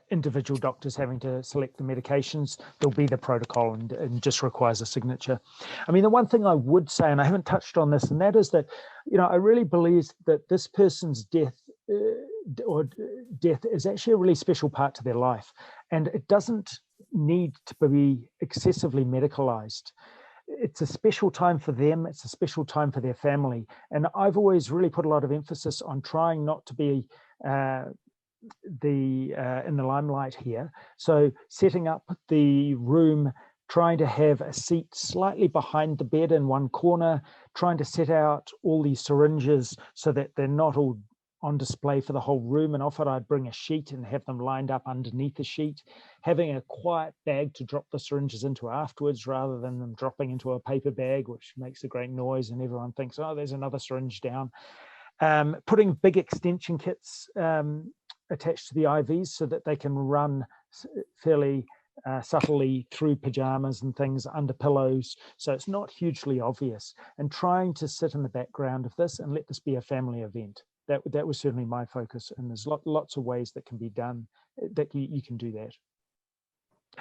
individual doctors having to select the medications. There'll be the protocol and just requires a signature. I mean, the one thing I would say, and I haven't touched on this, and that is that, I really believe that this person's death is actually a really special part to their life, and it doesn't need to be excessively medicalized. It's a special time for them. It's a special time for their family. And I've always really put a lot of emphasis on trying not to be in the limelight here. So setting up the room, trying to have a seat slightly behind the bed in one corner, trying to set out all these syringes so that they're not all on display for the whole room, and often I'd bring a sheet and have them lined up underneath the sheet, having a quiet bag to drop the syringes into afterwards rather than them dropping into a paper bag, which makes a great noise and everyone thinks, oh, there's another syringe down. Putting big extension kits attached to the IVs so that they can run fairly subtly through pajamas and things under pillows, so it's not hugely obvious, and trying to sit in the background of this and let this be a family event. That was certainly my focus, and there's lots of ways that can be done, that you can do that.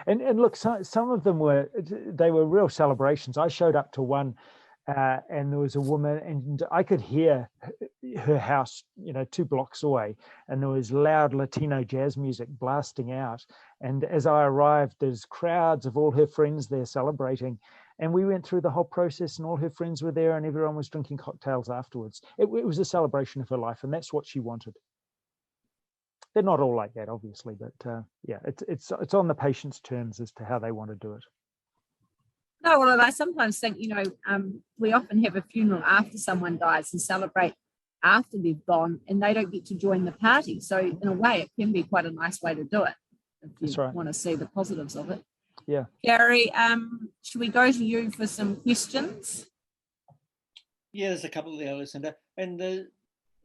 And look, some of them were real celebrations. I showed up to one and there was a woman, and I could hear her house, 2 blocks away, and there was loud Latino jazz music blasting out. And as I arrived, there's crowds of all her friends there celebrating. And we went through the whole process, and all her friends were there, and everyone was drinking cocktails afterwards. It was a celebration of her life, and that's what she wanted. They're not all like that, obviously, but yeah, it's on the patient's terms as to how they want to do it. No, well, I sometimes think, we often have a funeral after someone dies and celebrate after they've gone, and they don't get to join the party. So in a way, it can be quite a nice way to do it if you want to see the positives of it. Yeah. Gary, should we go to you for some questions? Yeah, there's a couple there, Lucinda. And the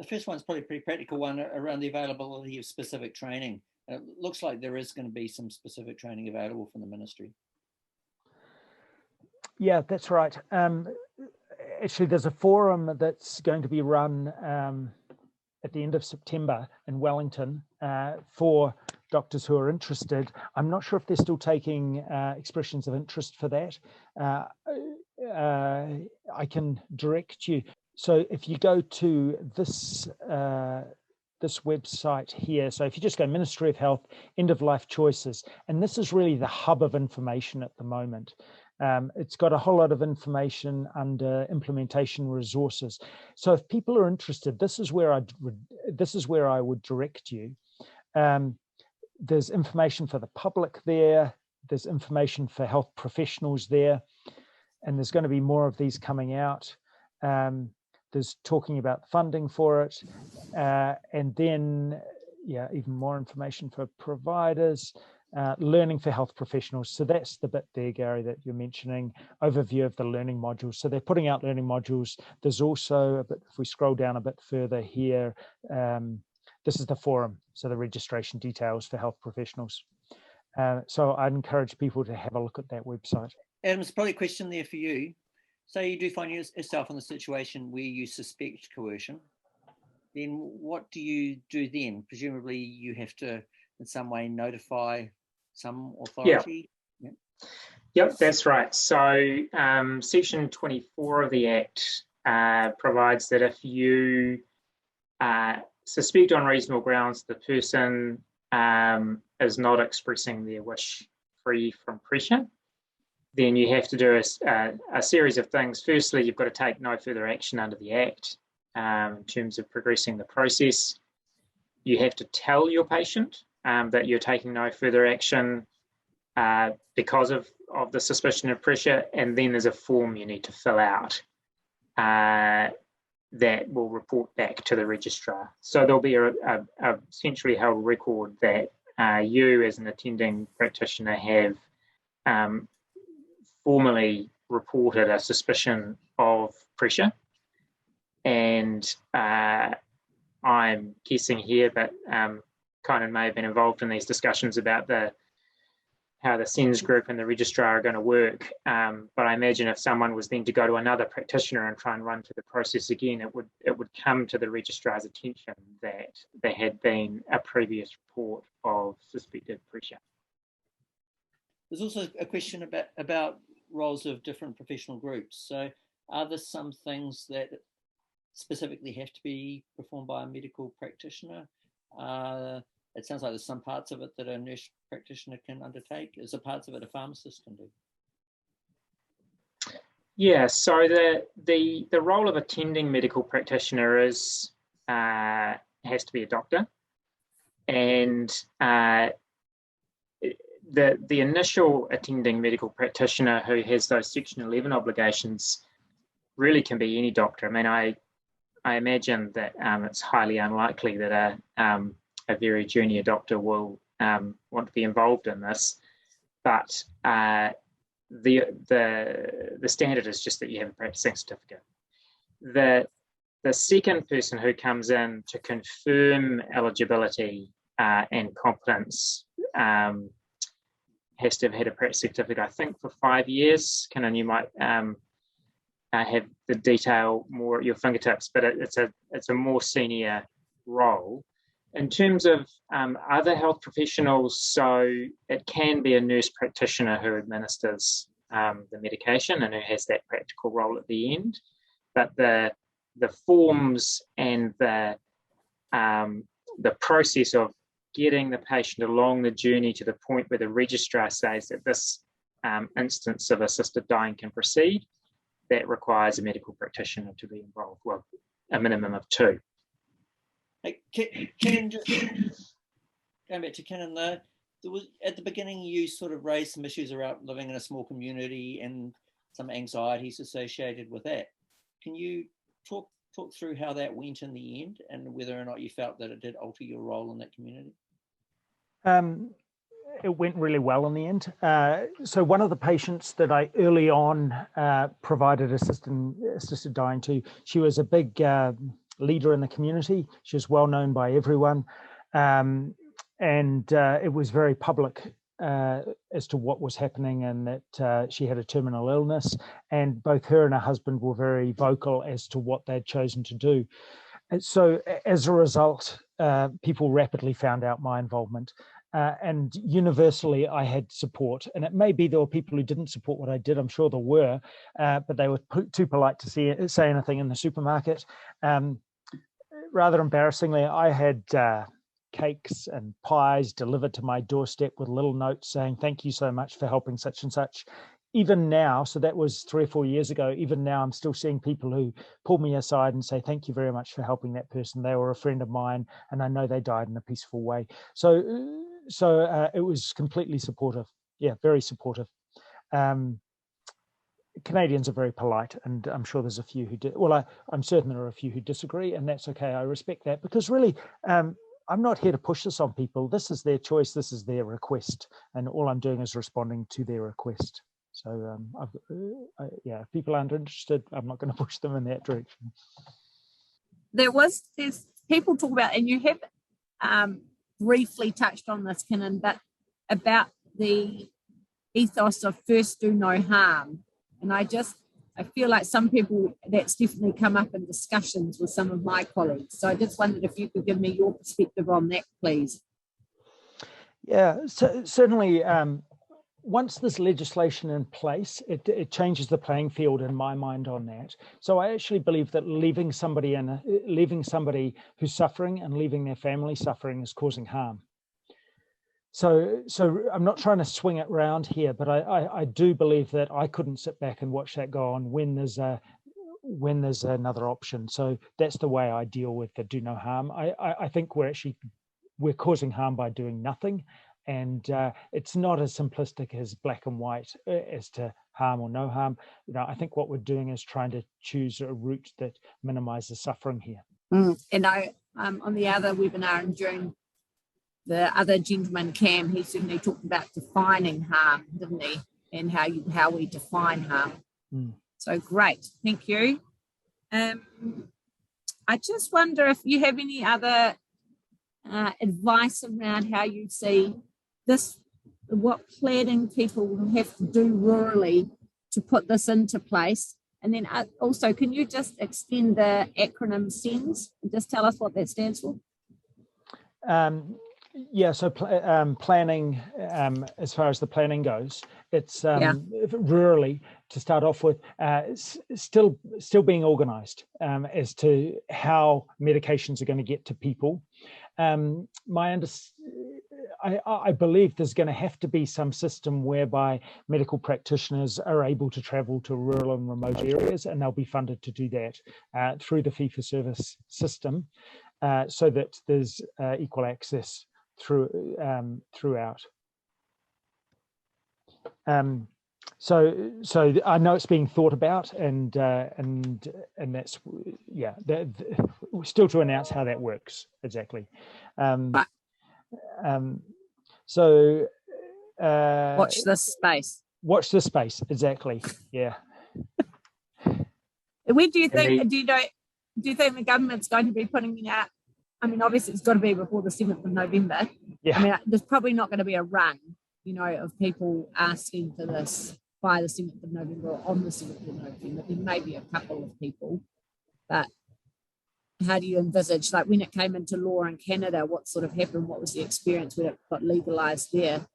first one's probably a pretty practical one around the availability of specific training. It looks like there is going to be some specific training available from the ministry. Yeah, that's right. Actually, there's a forum that's going to be run at the end of September in Wellington for doctors who are interested. I'm not sure if they're still taking expressions of interest for that. I can direct you. So if you go to this this website here, so if you just go Ministry of Health, End of Life Choices, and this is really the hub of information at the moment. It's got a whole lot of information under implementation resources. So if people are interested, this is where I would direct you. There's information for the public there. There's information for health professionals there, and there's going to be more of these coming out. There's talking about funding for it, and then even more information for providers. Learning for health professionals. So that's the bit there, Gary, that you're mentioning, overview of the learning modules. So they're putting out learning modules. There's also a bit, if we scroll down a bit further here, this is the forum. So the registration details for health professionals. So I'd encourage people to have a look at that website. Adam, there's probably a question there for you. So you do find yourself in the situation where you suspect coercion. Then what do you do then? Presumably you have to in some way notify some authority? Yeah. Yep, that's right. So Section 24 of the Act provides that if you suspect on reasonable grounds the person is not expressing their wish free from pressure, then you have to do a series of things. Firstly, you've got to take no further action under the Act in terms of progressing the process. You have to tell your patient that you're taking no further action because of the suspicion of pressure, and then there's a form you need to fill out that will report back to the registrar. So there'll be a essentially held record that you as an attending practitioner have formally reported a suspicion of pressure. And I'm guessing here, but Kynan may have been involved in these discussions about how the SENS group and the registrar are going to work. But I imagine if someone was then to go to another practitioner and try and run through the process again, it would come to the registrar's attention that there had been a previous report of suspected pressure. There's also a question about roles of different professional groups. So are there some things that specifically have to be performed by a medical practitioner? It sounds like there's some parts of it that a nurse practitioner can undertake. Is there parts of it a pharmacist can do? Yeah, so the role of attending medical practitioner has to be a doctor, and the initial attending medical practitioner who has those Section 11 obligations really can be any doctor. I mean, I imagine that it's highly unlikely that a very junior doctor will want to be involved in this, but the standard is just that you have a practicing certificate. The second person who comes in to confirm eligibility and competence has to have had a practicing certificate, I think, for 5 years. Kynan, you might have the detail more at your fingertips, but it's a more senior role. In terms of other health professionals, so it can be a nurse practitioner who administers the medication and who has that practical role at the end. But the forms and the process of getting the patient along the journey to the point where the registrar says that this instance of assisted dying can proceed, that requires a medical practitioner to be involved, well, a minimum of 2. Kynan, just going back to Kynan, there was at the beginning you sort of raised some issues around living in a small community and some anxieties associated with that. Can you talk through how that went in the end and whether or not you felt that it did alter your role in that community? It went really well in the end. So one of the patients that I early on provided assisted dying to, she was a big leader in the community. She was well known by everyone. And it was very public as to what was happening and that she had a terminal illness. And both her and her husband were very vocal as to what they'd chosen to do. And so as a result, people rapidly found out my involvement. And universally, I had support. And it may be there were people who didn't support what I did. I'm sure there were, but they were too polite to say anything in the supermarket. Rather embarrassingly, I had cakes and pies delivered to my doorstep with little notes saying, "Thank you so much for helping such and such." Even now, so that was 3 or 4 years ago, even now I'm still seeing people who pull me aside and say, "Thank you very much for helping that person. They were a friend of mine and I know they died in a peaceful way." So it was completely supportive. Yeah, very supportive. Canadians are very polite, and I'm sure there's a few who do. Well, I'm certain there are a few who disagree, and that's okay. I respect that, because really, I'm not here to push this on people. This is their choice. This is their request, and all I'm doing is responding to their request. So, if people aren't interested, I'm not going to push them in that direction. There's people talk about, and you have briefly touched on this, Kynan, but about the ethos of first do no harm. And I feel like some people, that's definitely come up in discussions with some of my colleagues. So I just wondered if you could give me your perspective on that, please. Yeah, so certainly once there's legislation in place, it changes the playing field in my mind on that. So I actually believe that leaving somebody who's suffering and leaving their family suffering is causing harm. So I'm not trying to swing it round here, but I do believe that I couldn't sit back and watch that go on when there's another option. So that's the way I deal with the do no harm. I think we're causing harm by doing nothing, and it's not as simplistic as black and white as to harm or no harm. I think what we're doing is trying to choose a route that minimizes suffering here. And on the other webinar in June, the other gentleman, Cam, he certainly talked about defining harm, didn't he? And how we define harm. So great, thank you. I just wonder if you have any other advice around how you see this, what planning people will have to do rurally to put this into place. And then also, can you just extend the acronym SENS and just tell us what that stands for? Yeah, so planning, as far as the planning goes, it's rurally, to start off with, still being organised as to how medications are going to get to people. I believe there's going to have to be some system whereby medical practitioners are able to travel to rural and remote areas, and they'll be funded to do that through the fee-for-service system, so that there's equal access throughout. So I know it's being thought about, and that's we're still to announce how that works exactly. So watch this space. Watch this space, exactly. Yeah. When do you think? Do you think the government's going to be putting it out? I mean, obviously, it's got to be before the 7th of November. Yeah. I mean, there's probably not going to be a run, of people asking for this by the 7th of November or on the 7th of November. There may be a couple of people, but how do you envisage, like when it came into law in Canada, what sort of happened? What was the experience when it got legalised there?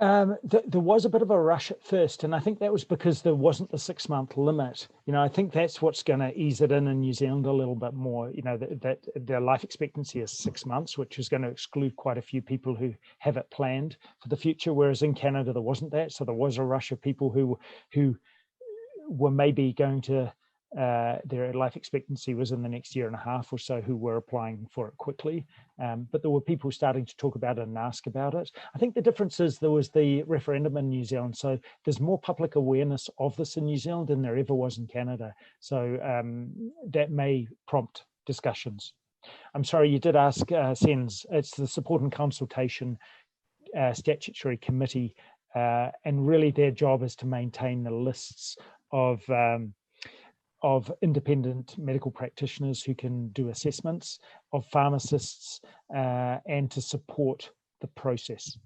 There was a bit of a rush at first, and I think that was because there wasn't the 6-month limit. I think that's what's going to ease it in New Zealand a little bit more. That their life expectancy is 6 months, which is going to exclude quite a few people who have it planned for the future. Whereas in Canada, there wasn't that, so there was a rush of people who were maybe going to their life expectancy was in the next year and a half or so who were applying for it quickly. But there were people starting to talk about it and ask about it. I think the difference is there was the referendum in New Zealand. So there's more public awareness of this in New Zealand than there ever was in Canada. So that may prompt discussions. I'm sorry, you did ask, SENS. It's the Support and Consultation Statutory Committee. And really their job is to maintain the lists of independent medical practitioners who can do assessments, of pharmacists, and to support the process.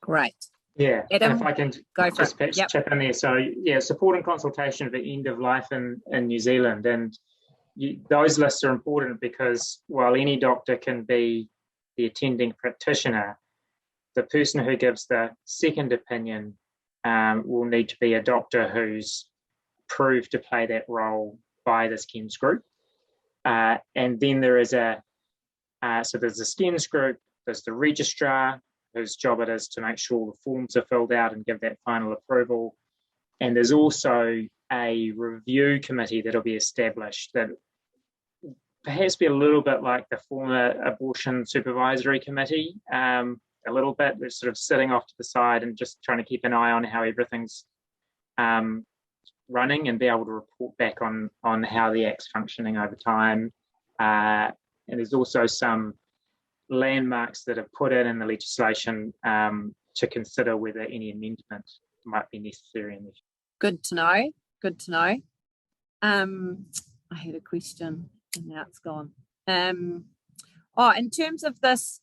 Great. Yeah, Adam, and if I can just chip in there. So yeah, support and consultation for end of life in New Zealand. And those lists are important because while any doctor can be the attending practitioner, the person who gives the second opinion will need to be a doctor who's approved to play that role by the SCENS group. And then there is there's the SCENS group, there's the registrar, whose job it is to make sure the forms are filled out and give that final approval. And there's also a review committee that'll be established that perhaps be a little bit like the former abortion supervisory committee, a little bit. They're sort of sitting off to the side and just trying to keep an eye on how everything's running and be able to report back on how the Act's functioning over time. And there's also some landmarks that are put in the legislation to consider whether any amendment might be necessary in the future. Good to know. I had a question and now it's gone. In terms of this,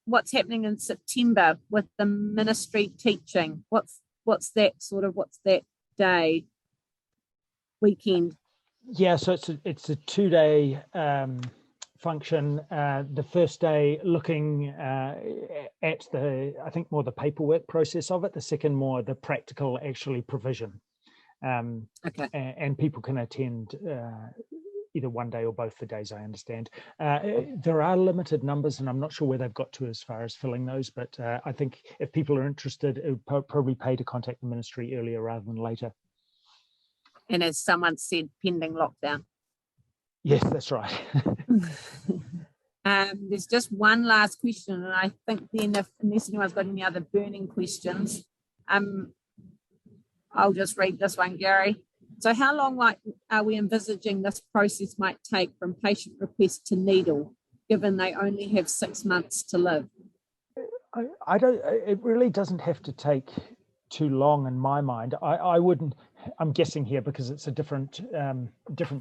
what's happening in September with the ministry teaching? What's that day, weekend? Yeah, so it's a 2-day function. The first day looking at I think more the paperwork process of it. The second more the practical actually provision. Okay. And people can attend either one day or both the days, I understand. There are limited numbers and I'm not sure where they've got to as far as filling those, but I think if people are interested, it would probably pay to contact the ministry earlier rather than later. And as someone said, pending lockdown. Yes, that's right. There's just one last question, and I think then unless anyone's got any other burning questions, I'll just read this one, Gary. So how long are we envisaging this process might take from patient request to needle, given they only have 6 months to live? I don't. It really doesn't have to take too long in my mind. I wouldn't. I'm guessing here because it's a different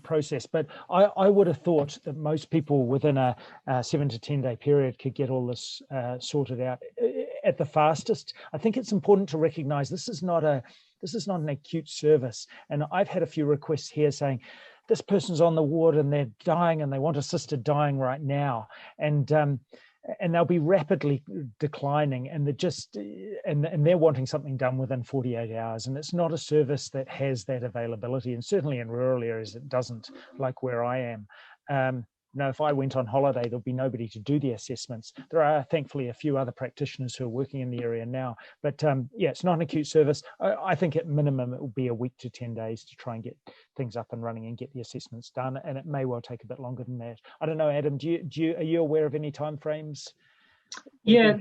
process, but I would have thought that most people within a 7 to 10 day period could get all this sorted out at the fastest. I think it's important to recognise this is not an acute service, and I've had a few requests here saying this person's on the ward and they're dying and they want assisted dying right now, and they'll be rapidly declining, and they're wanting something done within 48 hours. And it's not a service that has that availability, and certainly in rural areas it doesn't, like where I am. If I went on holiday, there'll be nobody to do the assessments. There are thankfully a few other practitioners who are working in the area now, but it's not an acute service. I think at minimum it will be a week to 10 days to try and get things up and running and get the assessments done, and it may well take a bit longer than that. I don't know, Adam, are you aware of any timeframes? Yeah,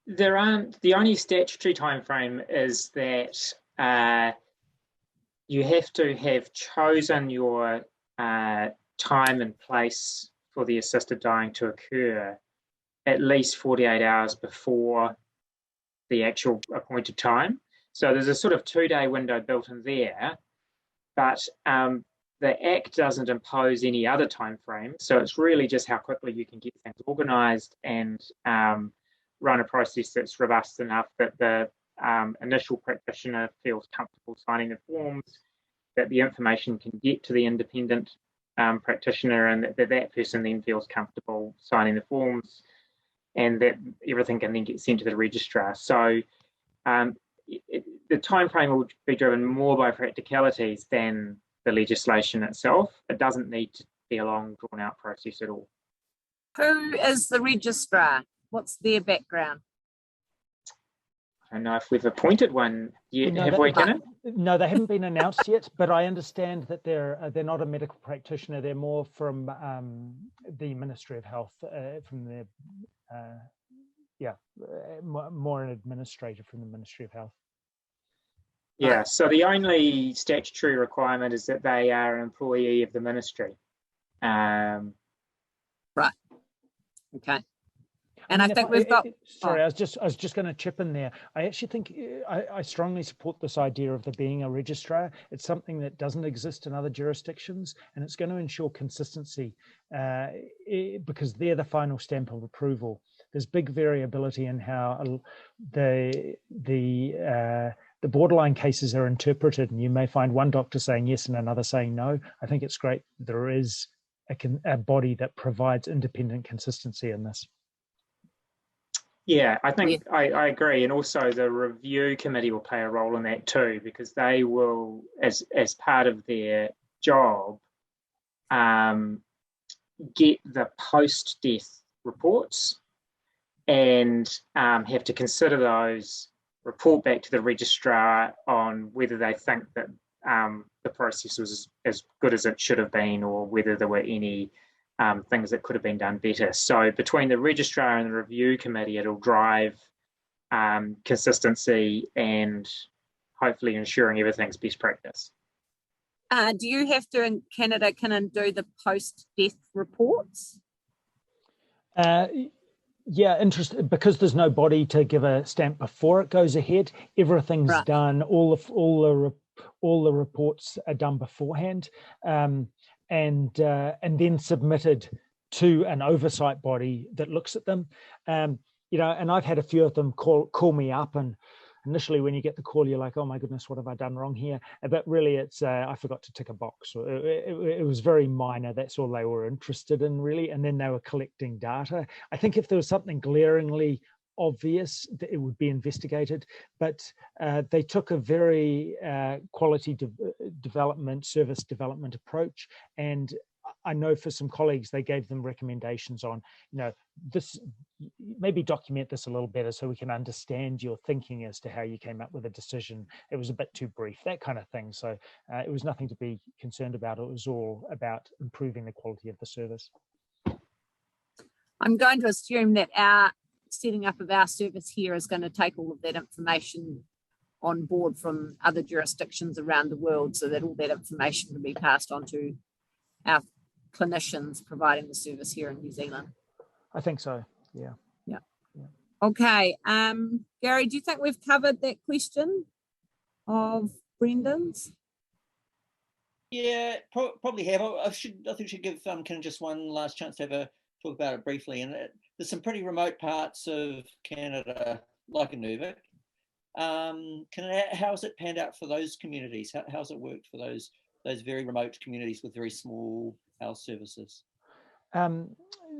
The only statutory time frame is that you have to have chosen your time and place for the assisted dying to occur at least 48 hours before the actual appointed time. So there's a sort of 2-day window built in there, but the Act doesn't impose any other time frame. So it's really just how quickly you can get things organised and run a process that's robust enough that the initial practitioner feels comfortable signing the forms, that the information can get to the independent practitioner, and that person then feels comfortable signing the forms, and that everything can then get sent to the registrar. So the time frame will be driven more by practicalities than the legislation itself. It doesn't need to be a long, drawn-out process at all. Who is the registrar? What's their background? I don't know if we've appointed one yet, have we, Kynan? No, they haven't been announced yet, but I understand that they're not a medical practitioner. They're more from the Ministry of Health, from the more an administrator from the Ministry of Health. Yeah, so the only statutory requirement is that they are an employee of the ministry. Right. Okay. And I think we've got. Sorry, I was just going to chip in there. I actually think I strongly support this idea of there being a registrar. It's something that doesn't exist in other jurisdictions, and it's going to ensure consistency because they're the final stamp of approval. There's big variability in how the borderline cases are interpreted, and you may find one doctor saying yes and another saying no. I think it's great there is a body that provides independent consistency in this. Yeah, I think I agree, and also the review committee will play a role in that too, because they will, as part of their job, get the post-death reports and have to consider those, report back to the registrar on whether they think that the process was as good as it should have been, or whether there were any things that could have been done better. So between the registrar and the review committee, it'll drive consistency and hopefully ensuring everything's best practice. Do you have to in Canada, Kynan, do the post-death reports? Yeah, interesting, because there's no body to give a stamp before it goes ahead. Everything's done. All the reports are done beforehand, and then submitted to an oversight body that looks at them. And I've had a few of them call me up, and initially when you get the call, you're like, oh my goodness, what have I done wrong here? But really it's, I forgot to tick a box. It was very minor. That's all they were interested in, really. And then they were collecting data. I think if there was something glaringly obvious, that it would be investigated, but they took a very quality service development approach. And I know for some colleagues, they gave them recommendations on, this, maybe document this a little better so we can understand your thinking as to how you came up with a decision. It was a bit too brief, that kind of thing. So it was nothing to be concerned about. It was all about improving the quality of the service. I'm going to assume that our setting up of our service here is going to take all of that information on board from other jurisdictions around the world, so that all that information can be passed on to our clinicians providing the service here in New Zealand. I think so. Yeah. Okay. Gary, do you think we've covered that question of Brendan's? Yeah, probably have. I think we should give Kynan just one last chance to talk about it briefly. And there's some pretty remote parts of Canada, like Nunavut. How's it panned out for those communities? How's it worked for those very remote communities with very small health services?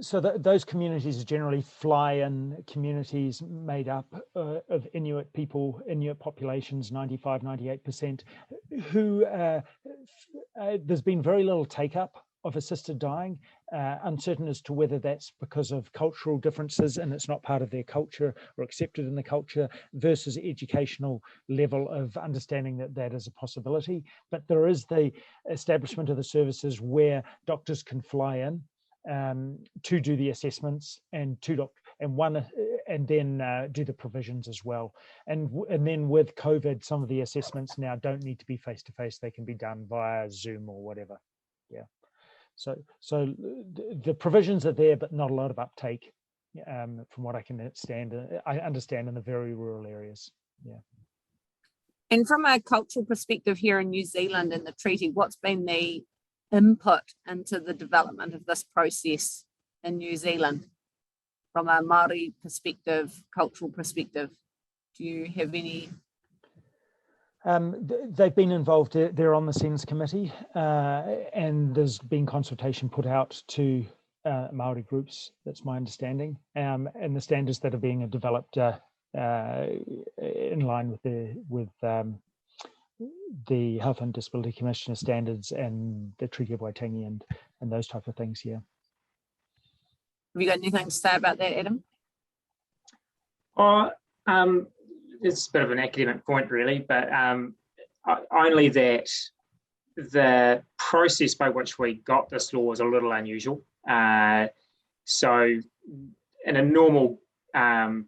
So those communities are generally fly-in communities made up of Inuit people, Inuit populations, 95, 98%, who there's been very little take-up of assisted dying, uncertain as to whether that's because of cultural differences and it's not part of their culture or accepted in the culture, versus educational level of understanding that that is a possibility. But there is the establishment of the services where doctors can fly in to do the assessments, and and then do the provisions as well. And then with COVID, some of the assessments now don't need to be face-to-face. They can be done via Zoom or whatever. Yeah. So the provisions are there, but not a lot of uptake, from what I can understand in the very rural areas. Yeah. And from a cultural perspective here in New Zealand and the treaty, what's been the input into the development of this process in New Zealand from a Māori perspective, cultural perspective? Do you have any? They've been involved. They're on the SENS committee, and there's been consultation put out to Māori groups. That's my understanding, and the standards that are being developed in line with the Health and Disability Commissioner standards and the Treaty of Waitangi and those type of things. Yeah. Have you got anything to say about that, Adam? It's a bit of an academic point, really, but only that the process by which we got this law is a little unusual. So in a normal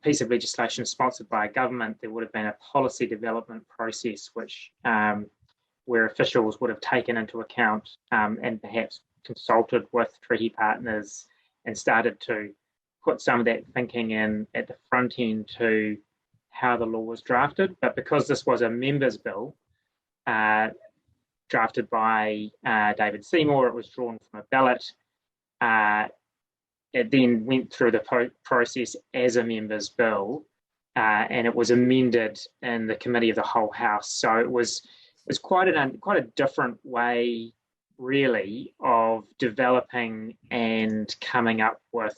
piece of legislation sponsored by a government, there would have been a policy development process which where officials would have taken into account and perhaps consulted with treaty partners and started to put some of that thinking in at the front end to how the law was drafted. But because this was a members' bill drafted by David Seymour, it was drawn from a ballot. It then went through the process as a members' bill, and it was amended in the Committee of the Whole House. So it was quite a different way, really, of developing and coming up with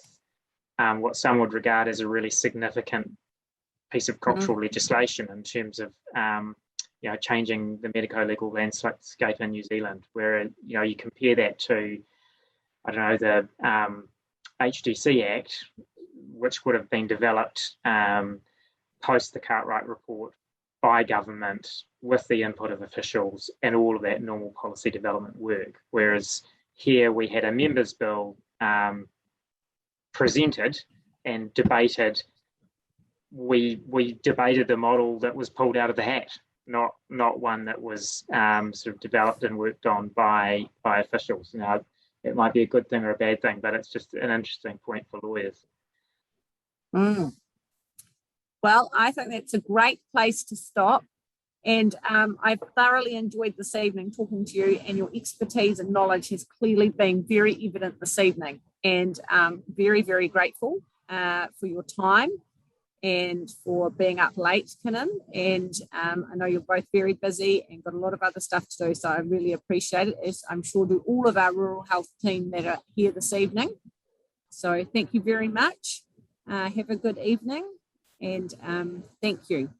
what some would regard as a really significant piece of cultural legislation in terms of changing the medico-legal landscape in New Zealand. Where you compare that to, I don't know, the HDC Act, which would have been developed post the Cartwright report by government with the input of officials and all of that normal policy development work. Whereas here we had a members' bill presented and debated. We debated the model that was pulled out of the hat, not one that was sort of developed and worked on by officials. Now, it might be a good thing or a bad thing, but it's just an interesting point for lawyers. Well, I think that's a great place to stop. And I've thoroughly enjoyed this evening talking to you, and your expertise and knowledge has clearly been very evident this evening. And very, very grateful for your time and for being up late, Kynan. And I know you're both very busy and got a lot of other stuff to do, so I really appreciate it, as I'm sure do all of our rural health team that are here this evening. So thank you very much. Have a good evening, and thank you.